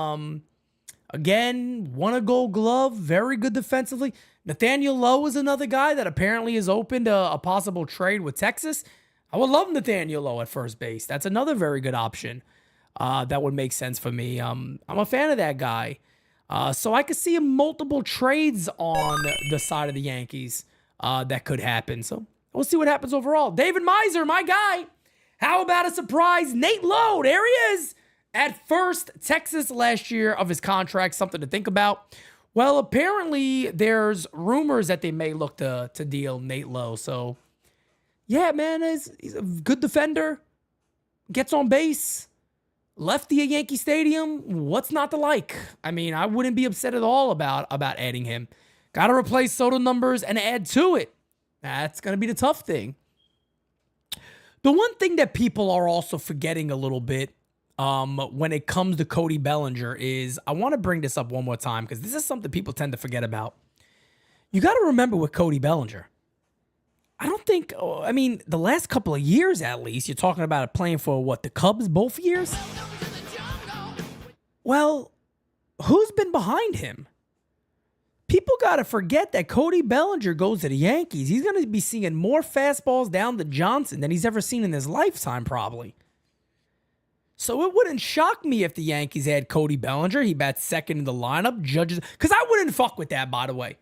Again, won a Gold Glove, very good defensively. Nathaniel Lowe is another guy that apparently is open to a possible trade with Texas. I would love Nathaniel Lowe at first base. That's another very good option that would make sense for me. I'm a fan of that guy. So I could see multiple trades on the side of the Yankees that could happen. So we'll see what happens overall. David Miser, my guy. How about a surprise? Nate Lowe, there he is. At first, Texas last year of his contract, something to think about. Well, apparently there's rumors that they may look to deal Nate Lowe. So, yeah, man, he's a good defender. Gets on base. Lefty at Yankee Stadium. What's not to like? I mean, I wouldn't be upset at all about adding him. Got to replace Soto numbers and add to it. That's going to be the tough thing. The one thing that people are also forgetting a little bit when it comes to Cody Bellinger is, I want to bring this up one more time because this is something people tend to forget about. You got to remember with Cody Bellinger, the last couple of years at least, you're talking about it playing for the Cubs both years? Well, who's been behind him? People got to forget that Cody Bellinger goes to the Yankees. He's going to be seeing more fastballs down to Johnson than he's ever seen in his lifetime, probably. So it wouldn't shock me if the Yankees had Cody Bellinger. He bats second in the lineup. Judges, because I wouldn't fuck with that, by the way.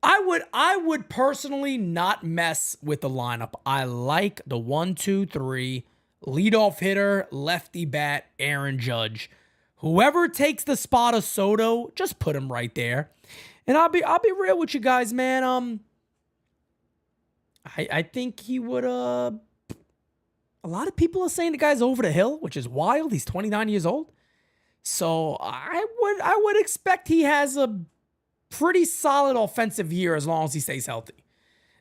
I would personally not mess with the lineup. I like the 1-2-3 leadoff hitter, lefty bat, Aaron Judge, Whoever takes the spot of Soto, just put him right there. And I'll be real with you guys, man. I think he would. A lot of people are saying the guy's over the hill, which is wild. He's 29 years old, so I would expect he has a pretty solid offensive year as long as he stays healthy.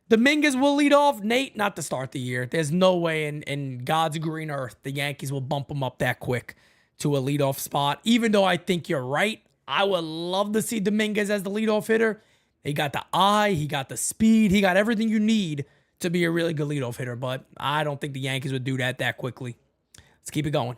Dominguez will lead off. Nate, not to start the year. There's no way in God's green earth the Yankees will bump him up that quick to a leadoff spot. Even though I think you're right, I would love to see Dominguez as the leadoff hitter. He got the eye, he got the speed, he got everything you need to be a really good leadoff hitter, but I don't think the Yankees would do that quickly. Let's keep it going.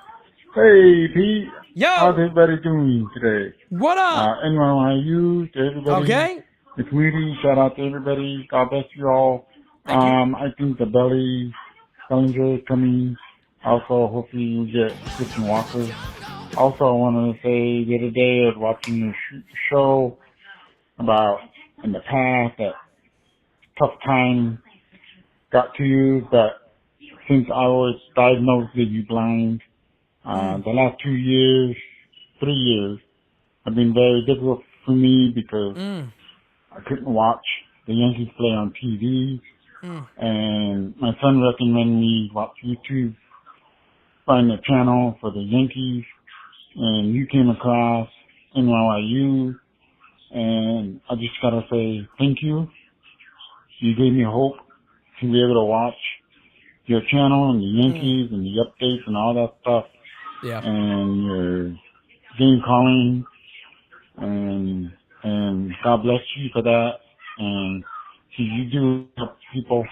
Hey, Pete. Yo. How's everybody doing today? What up? NYYU to everybody. Okay. It's Moody. Shout out to everybody. God bless you all. I think the Bellinger is coming. Also, hopefully we get Christian Walker. Also, I want to say the other day I was watching your show about in the past that tough time got to you, but since I was diagnosed with you blind, the last 2 years, 3 years, have been very difficult for me because I couldn't watch the Yankees play on TV, and my son recommended me watch YouTube, find the channel for the Yankees, and you came across NYYU, and I just gotta say thank you. You gave me hope to be able to watch your channel and the Yankees and the updates and all that stuff. Yeah. And your game calling, and God bless you for that. And see, you do help people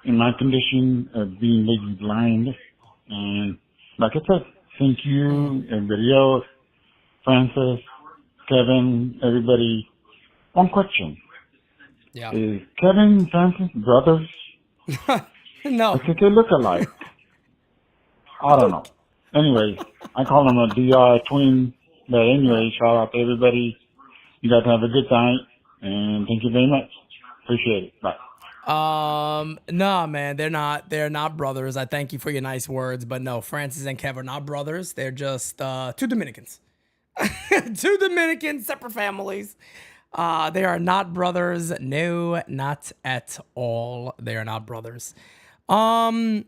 in my condition of being legally blind. And like I said, thank you, everybody else, Francis, Kevin, everybody. One question. Yeah. Is Kevin and Francis brothers? No. I think they look alike. I don't know. Anyways, I call them a DR twin. But anyway, shout out to everybody. You guys have a good night, and thank you very much. Appreciate it. Bye. No, man, they're not brothers. I thank you for your nice words, but no, Francis and Kev are not brothers. They're just two Dominicans. Two Dominicans, separate families. They are not brothers. No, not at all. They are not brothers. I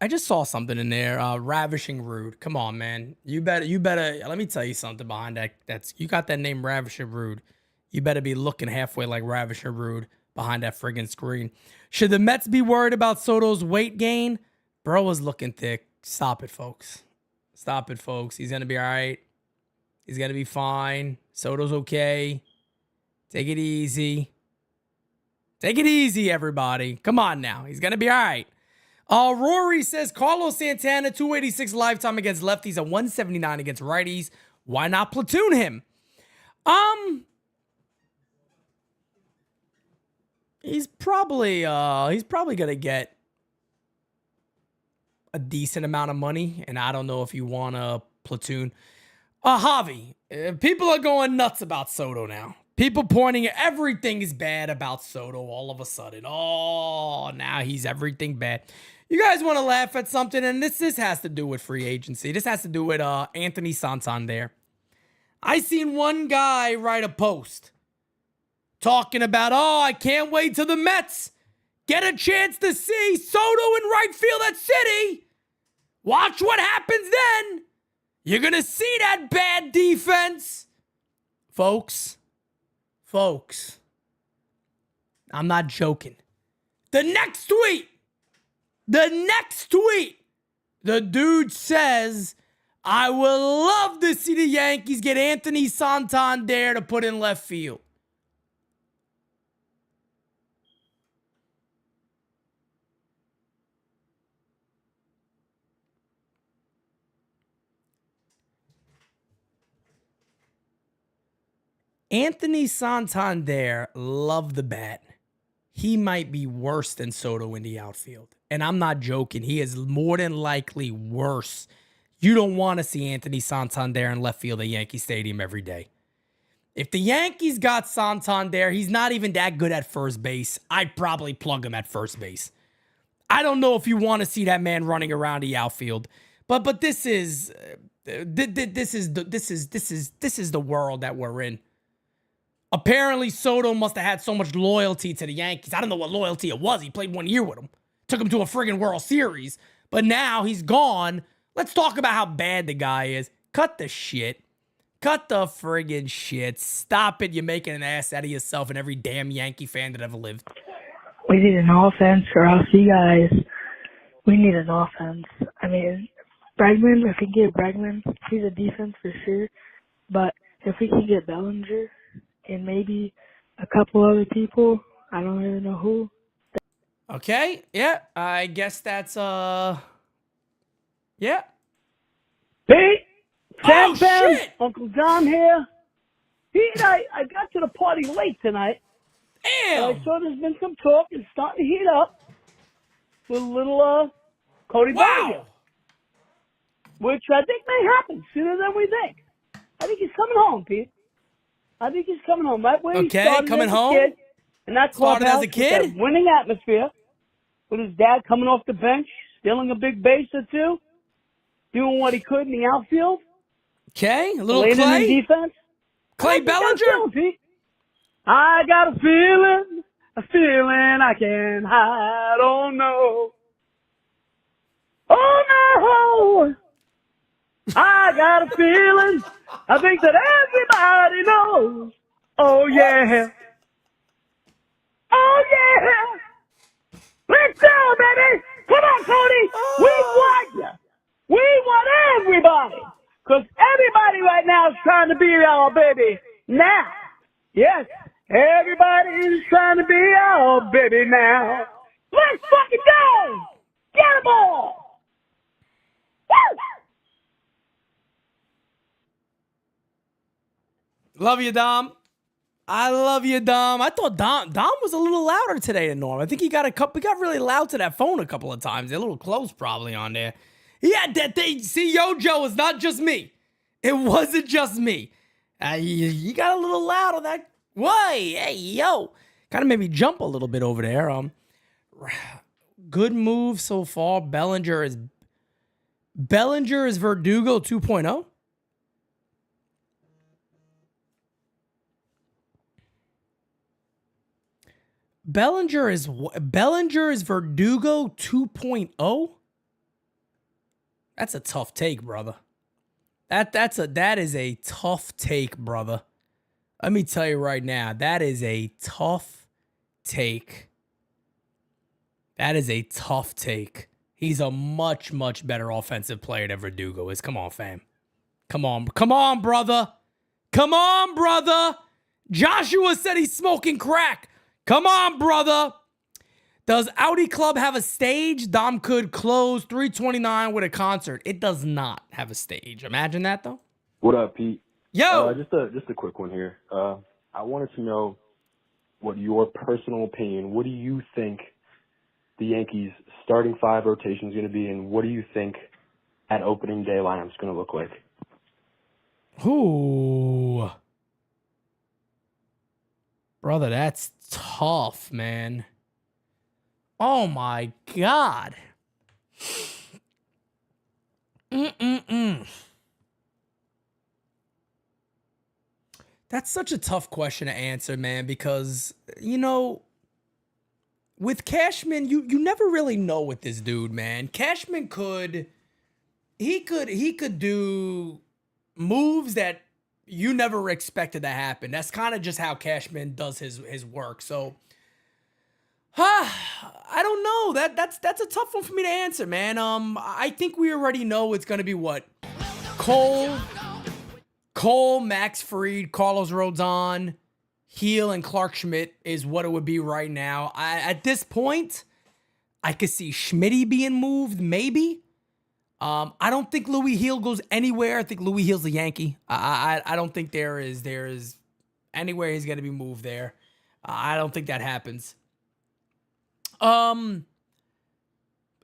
just saw something in there. Ravishing Rude. Come on, man. You better. Let me tell you something behind that. You got that name, Ravishing Rude. You better be looking halfway like Ravishing Rude behind that friggin' screen. Should the Mets be worried about Soto's weight gain? Bro is looking thick. Stop it, folks. Stop it, folks. He's gonna be all right. He's gonna be fine. Soto's okay. Take it easy. Take it easy, everybody. Come on now. He's gonna be all right. Rory says Carlos Santana, 286 lifetime against lefties and 179 against righties. Why not platoon him? He's probably gonna get a decent amount of money, and I don't know if you want to platoon. Javi, people are going nuts about Soto now. People pointing at everything is bad about Soto all of a sudden. Oh, now he's everything bad. You guys want to laugh at something, and this has to do with free agency. This has to do with Anthony Santander. I seen one guy write a post talking about, I can't wait till the Mets get a chance to see Soto in right field at City. Watch what happens then. You're going to see that bad defense. Folks, I'm not joking. The next tweet, the dude says, I would love to see the Yankees get Anthony Santander to put in left field. Anthony Santander loved the bat. He might be worse than Soto in the outfield. And I'm not joking. He is more than likely worse. You don't want to see Anthony Santander in left field at Yankee Stadium every day. If the Yankees got Santander, he's not even that good at first base. I'd probably plug him at first base. I don't know if you want to see that man running around the outfield. But this is This is the world that we're in. Apparently, Soto must have had so much loyalty to the Yankees. I don't know what loyalty it was. He played 1 year with them. Took him to a friggin' World Series. But now he's gone. Let's talk about how bad the guy is. Cut the shit. Cut the friggin' shit. Stop it. You're making an ass out of yourself and every damn Yankee fan that ever lived. We need an offense, or else you guys, we need an offense. I mean, Bregman, if we can get Bregman, he's a defense for sure. But if we can get Bellinger and maybe a couple other people, I don't really know who. Okay, yeah, I guess that's, yeah. Hey, Oh, Sam, shit! Uncle Dom here. Pete, I got to the party late tonight. Damn! I saw there's been some talk. It's starting to heat up with a little Cody Bellinger, which I think may happen sooner than we think. I think he's coming home, Pete. I think he's coming home. Right where he started coming as a home? kid, in that Started clubhouse as a kid? with that winning atmosphere, with his dad coming off the bench, stealing a big base or two, doing what he could in the outfield. Okay, a little laying Clay. in defense. Clay Bellinger? I got a feeling I can't hide. Oh no. Oh no. I got a feeling. I think that everybody knows. Oh yeah. Oh yeah. Let's go, baby. Come on, Cody. We want you. We want everybody. Because everybody right now is trying to be our baby now. Yes, everybody is trying to be our baby now. Let's fucking go! Get them all! Woo! Love you, Dom. I love you, Dom. I thought Dom was a little louder today than normal. I think he got really loud to that phone a couple of times. They're a little close probably on there. Yeah, see, Joe, it's not just me. It wasn't just me. You got a little loud on that. Why? Hey, yo. Kind of made me jump a little bit over there. Good move so far. Bellinger is Verdugo 2.0. Bellinger is Verdugo 2.0. That's a tough take, brother. That is a tough take, brother. Let me tell you right now, that is a tough take. That is a tough take. He's a much, much better offensive player than Verdugo is. Come on, fam. Come on, brother. Come on, brother. Joshua said he's smoking crack. Come on, brother. Does Audi Club have a stage? Dom could close 329 with a concert. It does not have a stage. Imagine that, though. What up, Pete? Yo! Just a quick one here. I wanted to know what your personal opinion, what do you think the Yankees starting five rotation is going to be, and what do you think that opening day lineup is going to look like? Ooh. Brother, that's tough, man. Oh, my God. That's such a tough question to answer, man, because, you know, with Cashman, you never really know with this dude, man. Cashman could do moves that you never expected to happen. That's kind of just how Cashman does his work. So, I don't know. That's a tough one for me to answer, man. I think we already know it's gonna be what? Cole, Max Fried, Carlos Rodon, Heel, and Clark Schmidt is what it would be right now. At this point, I could see Schmitty being moved, maybe. I don't think Louis Heel goes anywhere. I think Louis Heel's a Yankee. I don't think there is anywhere he's gonna be moved there. I don't think that happens.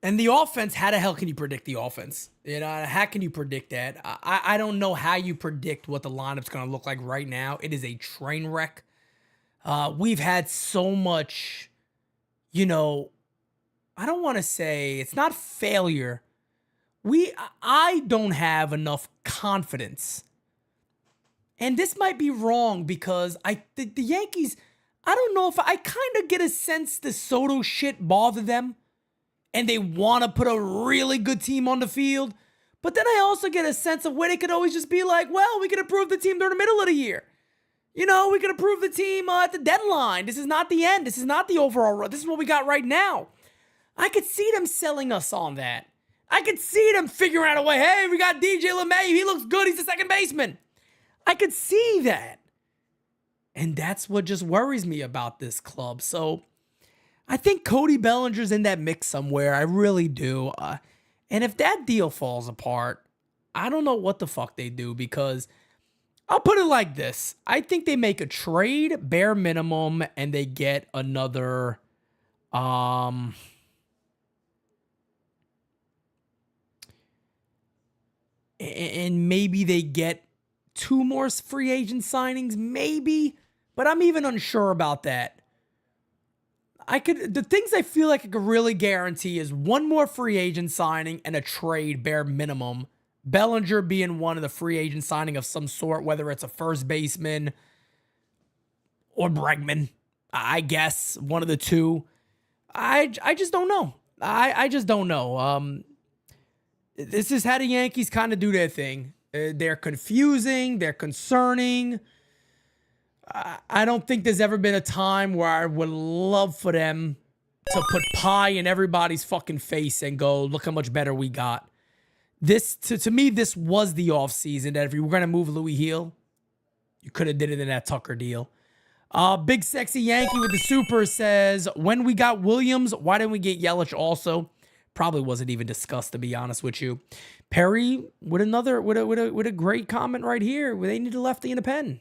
And the offense, how the hell can you predict the offense? You know, how can you predict that? I don't know how you predict what the lineup's going to look like right now. It is a train wreck. We've had so much, you know, I don't want to say, it's not failure, I don't have enough confidence. And this might be wrong because the Yankees, I don't know if I kind of get a sense the Soto shit bothered them and they want to put a really good team on the field. But then I also get a sense of where they could always just be like, well, we can approve the team during the middle of the year. You know, we can approve the team at the deadline. This is not the end. This is not the overall run. This is what we got right now. I could see them selling us on that. I could see them figuring out a way. Hey, we got DJ LeMahieu. He looks good. He's the second baseman. I could see that. And that's what just worries me about this club. So I think Cody Bellinger's in that mix somewhere. I really do. And if that deal falls apart, I don't know what the fuck they do, because I'll put it like this. I think they make a trade, bare minimum, and they get another and maybe they get 2 more free agent signings, maybe, but I'm even unsure about that. The things I feel like I could really guarantee is 1 more free agent signing and a trade, bare minimum. Bellinger being one of the free agent signing of some sort, whether it's a first baseman or Bregman, I guess, one of the two. I just don't know. I just don't know. This is how the Yankees kind of do their thing. They're confusing. They're concerning. I don't think there's ever been a time where I would love for them to put pie in everybody's fucking face and go, look how much better we got. This, to me, this was the offseason that if you were going to move Louis Heel, you could have did it in that Tucker deal. Big Sexy Yankee with the super says, when we got Williams, why didn't we get Yelich also? Probably wasn't even discussed, to be honest with you. Perry with a great comment right here. They need a lefty in the pen.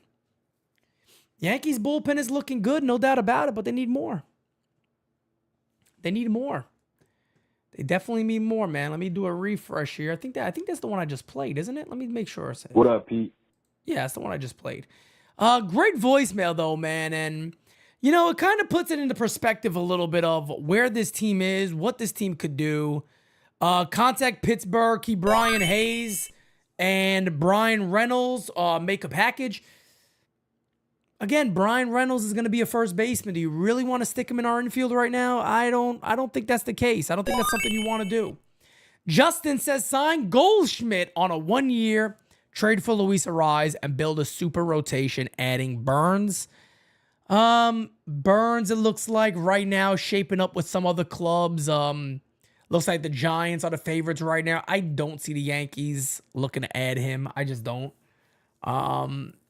Yankees bullpen is looking good, no doubt about it, but they need more. They need more. They definitely need more, man. Let me do a refresh here. I think that's the one I just played, isn't it? Let me make sure. What up, Pete? Yeah, that's the one I just played. Great voicemail though, man, and you know, it kind of puts it into perspective a little bit of where this team is, what this team could do. Contact Pittsburgh, keep Brian Hayes and Brian Reynolds, make a package. Again, Brian Reynolds is going to be a first baseman. Do you really want to stick him in our infield right now? I don't think that's the case. I don't think that's something you want to do. Justin says, sign Goldschmidt on a 1-year, trade for Luis Ariz, and build a super rotation, adding Burns. Burns, it looks like right now, shaping up with some other clubs. Looks like the Giants are the favorites right now. I don't see the Yankees looking to add him. I just don't.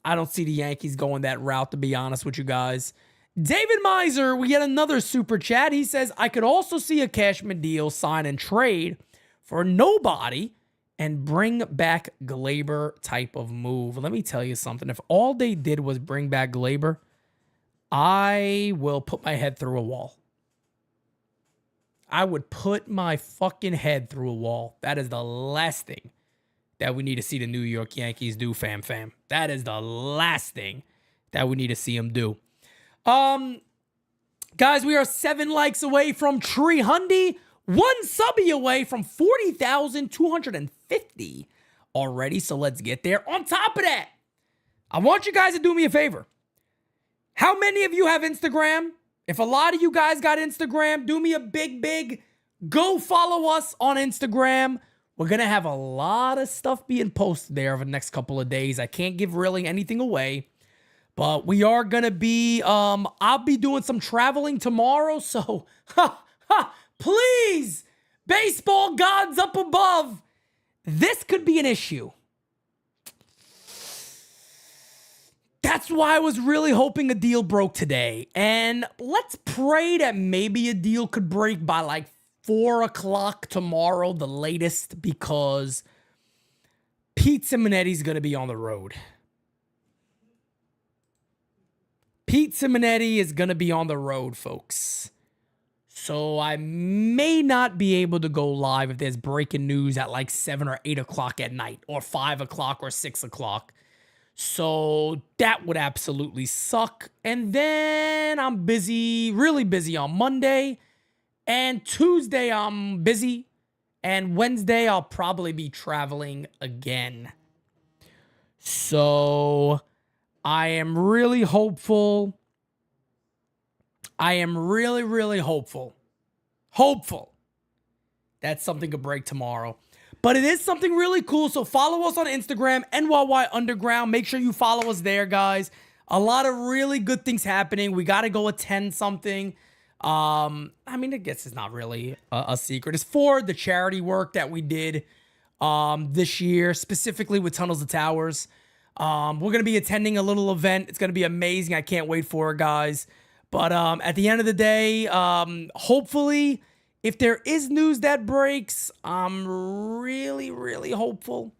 I don't see the Yankees going that route, to be honest with you guys. David Miser, we get another super chat. He says, I could also see a Cashman deal, sign and trade for nobody and bring back Glaber type of move. Let me tell you something. If all they did was bring back Glaber, I will put my head through a wall. I would put my fucking head through a wall. That is the last thing that we need to see the New York Yankees do, fam. That is the last thing that we need to see them do. Guys, we are 7 likes away from Tree Hundy, 1 subby away from 40,250 already, so let's get there. On top of that, I want you guys to do me a favor. How many of you have Instagram? If a lot of you guys got Instagram, do me a big go follow us on Instagram. We're going to have a lot of stuff being posted there over the next couple of days. I can't give really anything away, but we are going to be, I'll be doing some traveling tomorrow. So, please, baseball gods up above, this could be an issue. That's why I was really hoping a deal broke today. And let's pray that maybe a deal could break by like 4 o'clock tomorrow, the latest, because Pete Simonetti's going to be on the road. Pete Simonetti is going to be on the road, folks. So I may not be able to go live if there's breaking news at like 7 or 8 o'clock at night, or 5 o'clock or 6 o'clock. So that would absolutely suck. And then I'm busy, really busy on Monday. And Tuesday I'm busy. And Wednesday, I'll probably be traveling again. So I am really hopeful. I am really, really hopeful. Hopeful that something could break tomorrow. But it is something really cool. So follow us on Instagram, NYY Underground. Make sure you follow us there, guys. A lot of really good things happening. We got to go attend something. I mean, I guess it's not really a secret. It's for the charity work that we did this year, specifically with Tunnels to Towers. We're going to be attending a little event. It's going to be amazing. I can't wait for it, guys. But at the end of the day, hopefully, if there is news that breaks, I'm really, really hopeful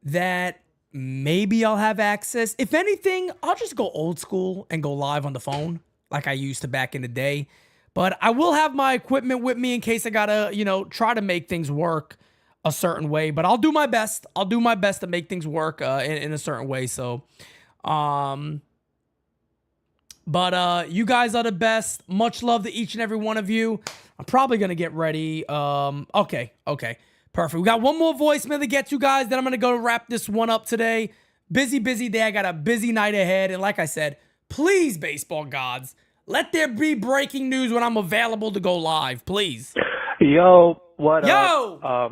that maybe I'll have access. If anything, I'll just go old school and go live on the phone like I used to back in the day. But I will have my equipment with me in case I gotta, try to make things work a certain way. But I'll do my best. I'll do my best to make things work in a certain way. So, but you guys are the best. Much love to each and every one of you. I'm probably going to get ready. Okay. Perfect. We got one more voicemail to get to, guys. Then I'm going to go wrap this one up today. Busy day. I got a busy night ahead. And like I said, please, baseball gods, let there be breaking news when I'm available to go live, please. Yo, what Yo! up?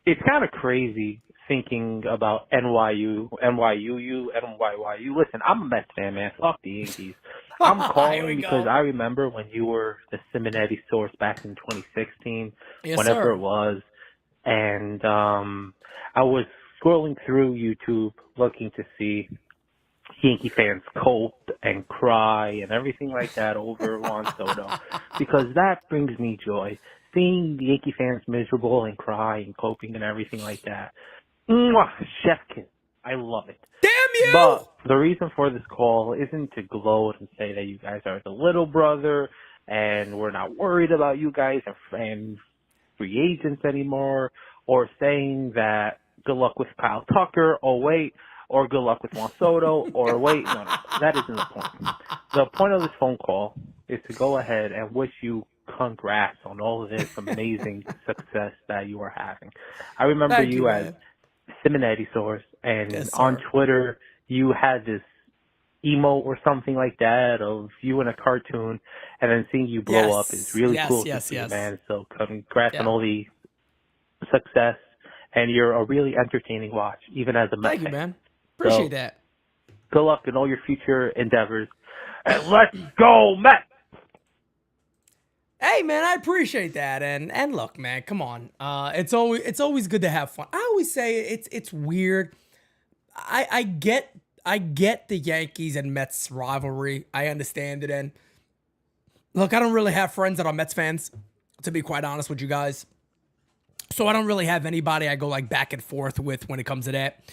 It's kind of crazy thinking about NYU. Listen, I'm a Mets fan, man. Fuck the Yankees. I'm calling because I remember when you were the Simonetti source back in 2016, whenever it was, and I was scrolling through YouTube looking to see Yankee fans cope and cry and everything like that over Juan Soto, because that brings me joy. Seeing the Yankee fans miserable and cry and coping and everything like that. Mwah, chef kiss. I love it. Damn you! But the reason for this call isn't to gloat and say that you guys are the little brother and we're not worried about you guys and free agents anymore, or saying that good luck with Kyle Tucker, or good luck with Juan Soto, or No, that isn't the point. The point of this phone call is to go ahead and wish you congrats on all of this amazing success that you are having. I remember you as Simonetti source, and on Twitter you had this emote or something like that of you in a cartoon, and then seeing you blow up is really cool to see, man. So congrats on all the success, and you're a really entertaining watch, even as a Mets fan. Thank you, man. Appreciate that. Good luck in all your future endeavors, and let's go Mets! Hey, man, I appreciate that. And look, man, come on. It's always good to have fun. I always say it's weird. I get the Yankees and Mets rivalry. I understand it. And look, I don't really have friends that are Mets fans, to be quite honest with you guys. So I don't really have anybody I go like back and forth with when it comes to that.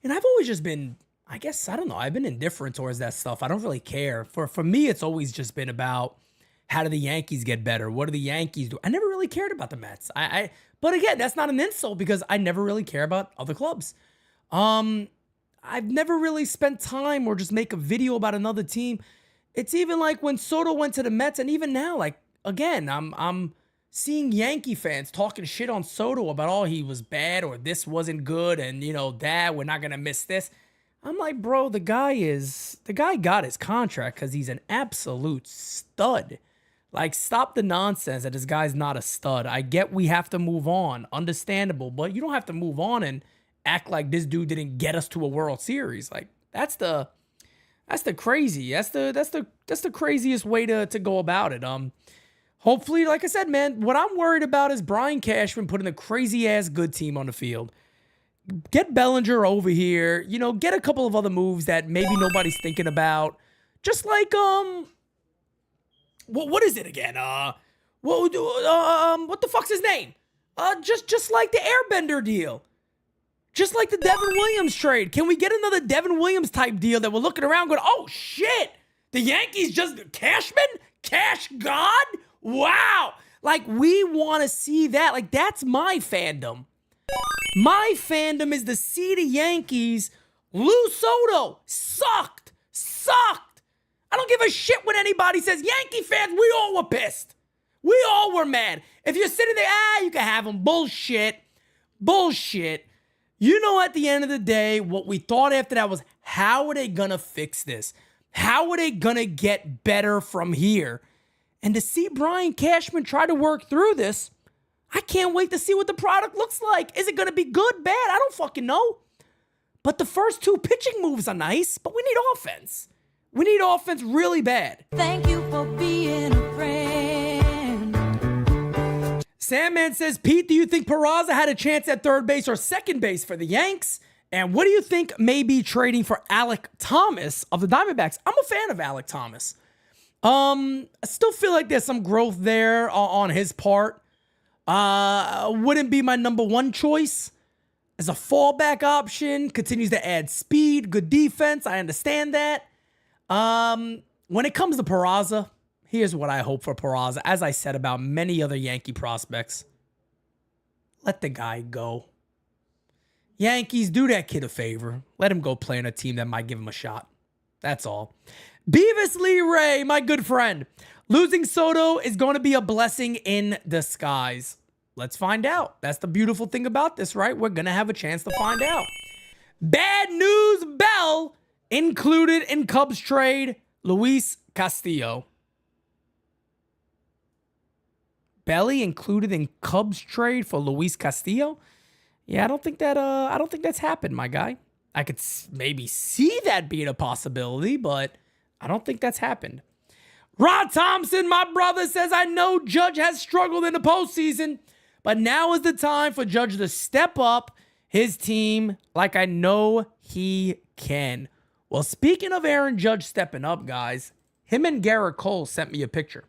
And I've always just been, I guess, I don't know, I've been indifferent towards that stuff. I don't really care. For me, it's always just been about, how do the Yankees get better? What do the Yankees do? I never really cared about the Mets. But again, that's not an insult because I never really care about other clubs. I've never really spent time or just make a video about another team. It's even like when Soto went to the Mets, and even now, like, again, I'm seeing Yankee fans talking shit on Soto about, oh, he was bad or this wasn't good and, Dad, we're not going to miss this. I'm like, bro, the guy got his contract because he's an absolute stud. Like, stop the nonsense that this guy's not a stud. I get we have to move on. Understandable. But you don't have to move on and act like this dude didn't get us to a World Series. Like, that's the craziest way to go about it. Hopefully, like I said, man, what I'm worried about is Brian Cashman putting a crazy-ass good team on the field. Get Bellinger over here. Get a couple of other moves that maybe nobody's thinking about. Just like, what is it again? What the fuck's his name? Just like the Airbender deal. Just like the Devin Williams trade. Can we get another Devin Williams type deal that we're looking around going, oh shit, the Yankees just, Cashman? Cash God? Wow. Like, we want to see that. Like, that's my fandom. My fandom is to see the Yankees lose Soto. Sucked. I don't give a shit when anybody says, Yankee fans, we all were pissed. We all were mad. If you're sitting there, you can have them. Bullshit. Bullshit. You know, at the end of the day, what we thought after that was, how are they going to fix this? How are they going to get better from here? And to see Brian Cashman try to work through this, I can't wait to see what the product looks like. Is it going to be good, bad? I don't fucking know. But the first 2 pitching moves are nice, but we need offense. We need offense really bad. Thank you for being a friend. Sandman says, Pete, do you think Peraza had a chance at third base or second base for the Yanks? And what do you think maybe trading for Alec Thomas of the Diamondbacks? I'm a fan of Alec Thomas. I still feel like there's some growth there on his part. Wouldn't be my number 1 choice. As a fallback option, continues to add speed, good defense. I understand that. When it comes to Peraza, here's what I hope for Peraza. As I said about many other Yankee prospects, let the guy go. Yankees, do that kid a favor. Let him go play on a team that might give him a shot. That's all. Beavis Lee Ray, my good friend. Losing Soto is going to be a blessing in disguise. Let's find out. That's the beautiful thing about this, right? We're going to have a chance to find out. Bad news, Bell. Included in Cubs trade, Luis Castillo. Belly included in Cubs trade for Luis Castillo? Yeah, I don't think that's happened, my guy. I could maybe see that being a possibility, but I don't think that's happened. Rod Thompson, my brother, says, I know Judge has struggled in the postseason, but now is the time for Judge to step up his team like I know he can. Well, speaking of Aaron Judge stepping up, guys, him and Garrett Cole sent me a picture.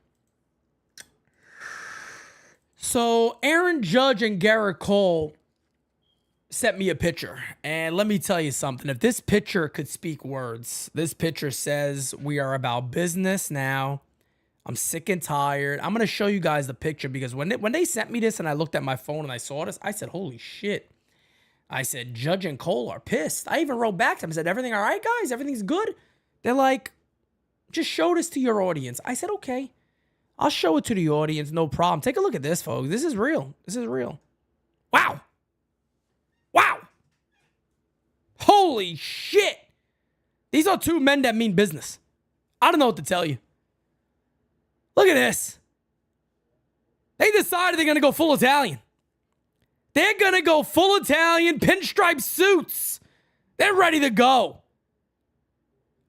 So Aaron Judge and Garrett Cole sent me a picture. And let me tell you something. If this picture could speak words, this picture says we are about business now. I'm sick and tired. I'm going to show you guys the picture because when they sent me this and I looked at my phone and I saw this, I said, holy shit. I said, Judge and Cole are pissed. I even wrote back to them and said, everything all right, guys? Everything's good? They're like, just show this to your audience. I said, okay. I'll show it to the audience, no problem. Take a look at this, folks. This is real. This is real. Wow. Wow. Holy shit. These are 2 men that mean business. I don't know what to tell you. Look at this. They decided they're going to go full Italian. They're going to go full Italian pinstripe suits. They're ready to go.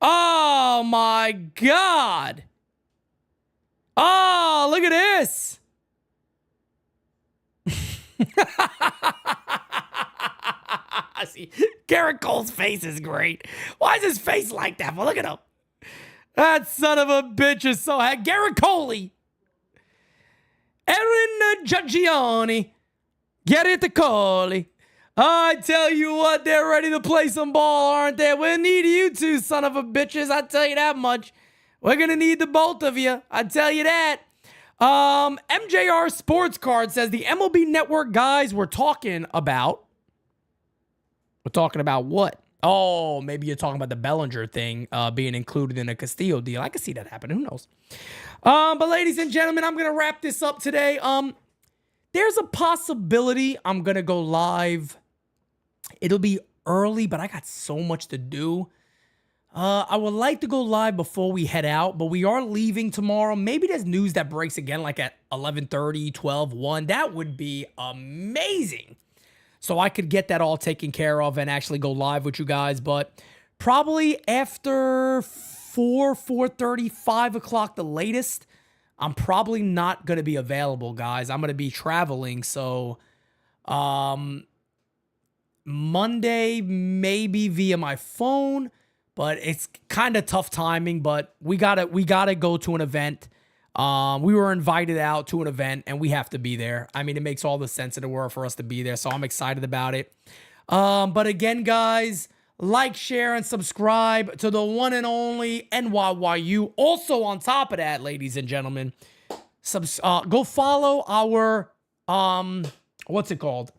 Oh, my God. Oh, look at this. See, Garrett Cole's face is great. Why is his face like that? Well, look at him. That son of a bitch is so happy. Garrett Coley. Erin Giaggioni. Garrett Coley. I tell you what, they're ready to play some ball, aren't they? We'll need you two, son of a bitches. I tell you that much. We're going to need the both of you. I tell you that. MJR Sports Card says the MLB Network guys were talking about. We're talking about what? Oh, maybe you're talking about the Bellinger thing being included in a Castillo deal. I can see that happen. Who knows? But ladies and gentlemen, I'm going to wrap this up today. There's a possibility I'm going to go live. It'll be early, but I got so much to do. I would like to go live before we head out, but we are leaving tomorrow. Maybe there's news that breaks again like at 11:30, 12, 1. That would be amazing. So I could get that all taken care of and actually go live with you guys. But probably after 4:30, 5 o'clock the latest, I'm probably not going to be available, guys. I'm going to be traveling. So Monday, maybe via my phone. But it's kind of tough timing, but we gotta go to an event. We were invited out to an event, and we have to be there. I mean, it makes all the sense in the world for us to be there, so I'm excited about it. But again, guys, like, share, and subscribe to the one and only NYYU. Also, on top of that, ladies and gentlemen, go follow our what's it called?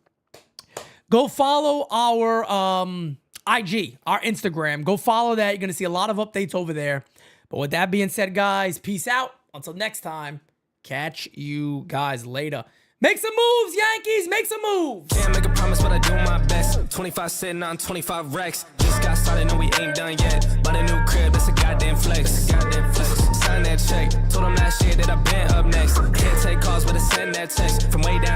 Go follow our IG, our Instagram. Go follow that. You're going to see a lot of updates over there. But with that being said, guys, peace out. Until next time, catch you guys later. Make some moves, Yankees. Make some moves. Can't make a promise, but I do my best. 25 sitting on 25 racks. Just got started, no, we ain't done yet. Bought a new crib, it's a goddamn flex. Sign that check. Told them last year that I been up next. Can't take calls, but I send that text. From way down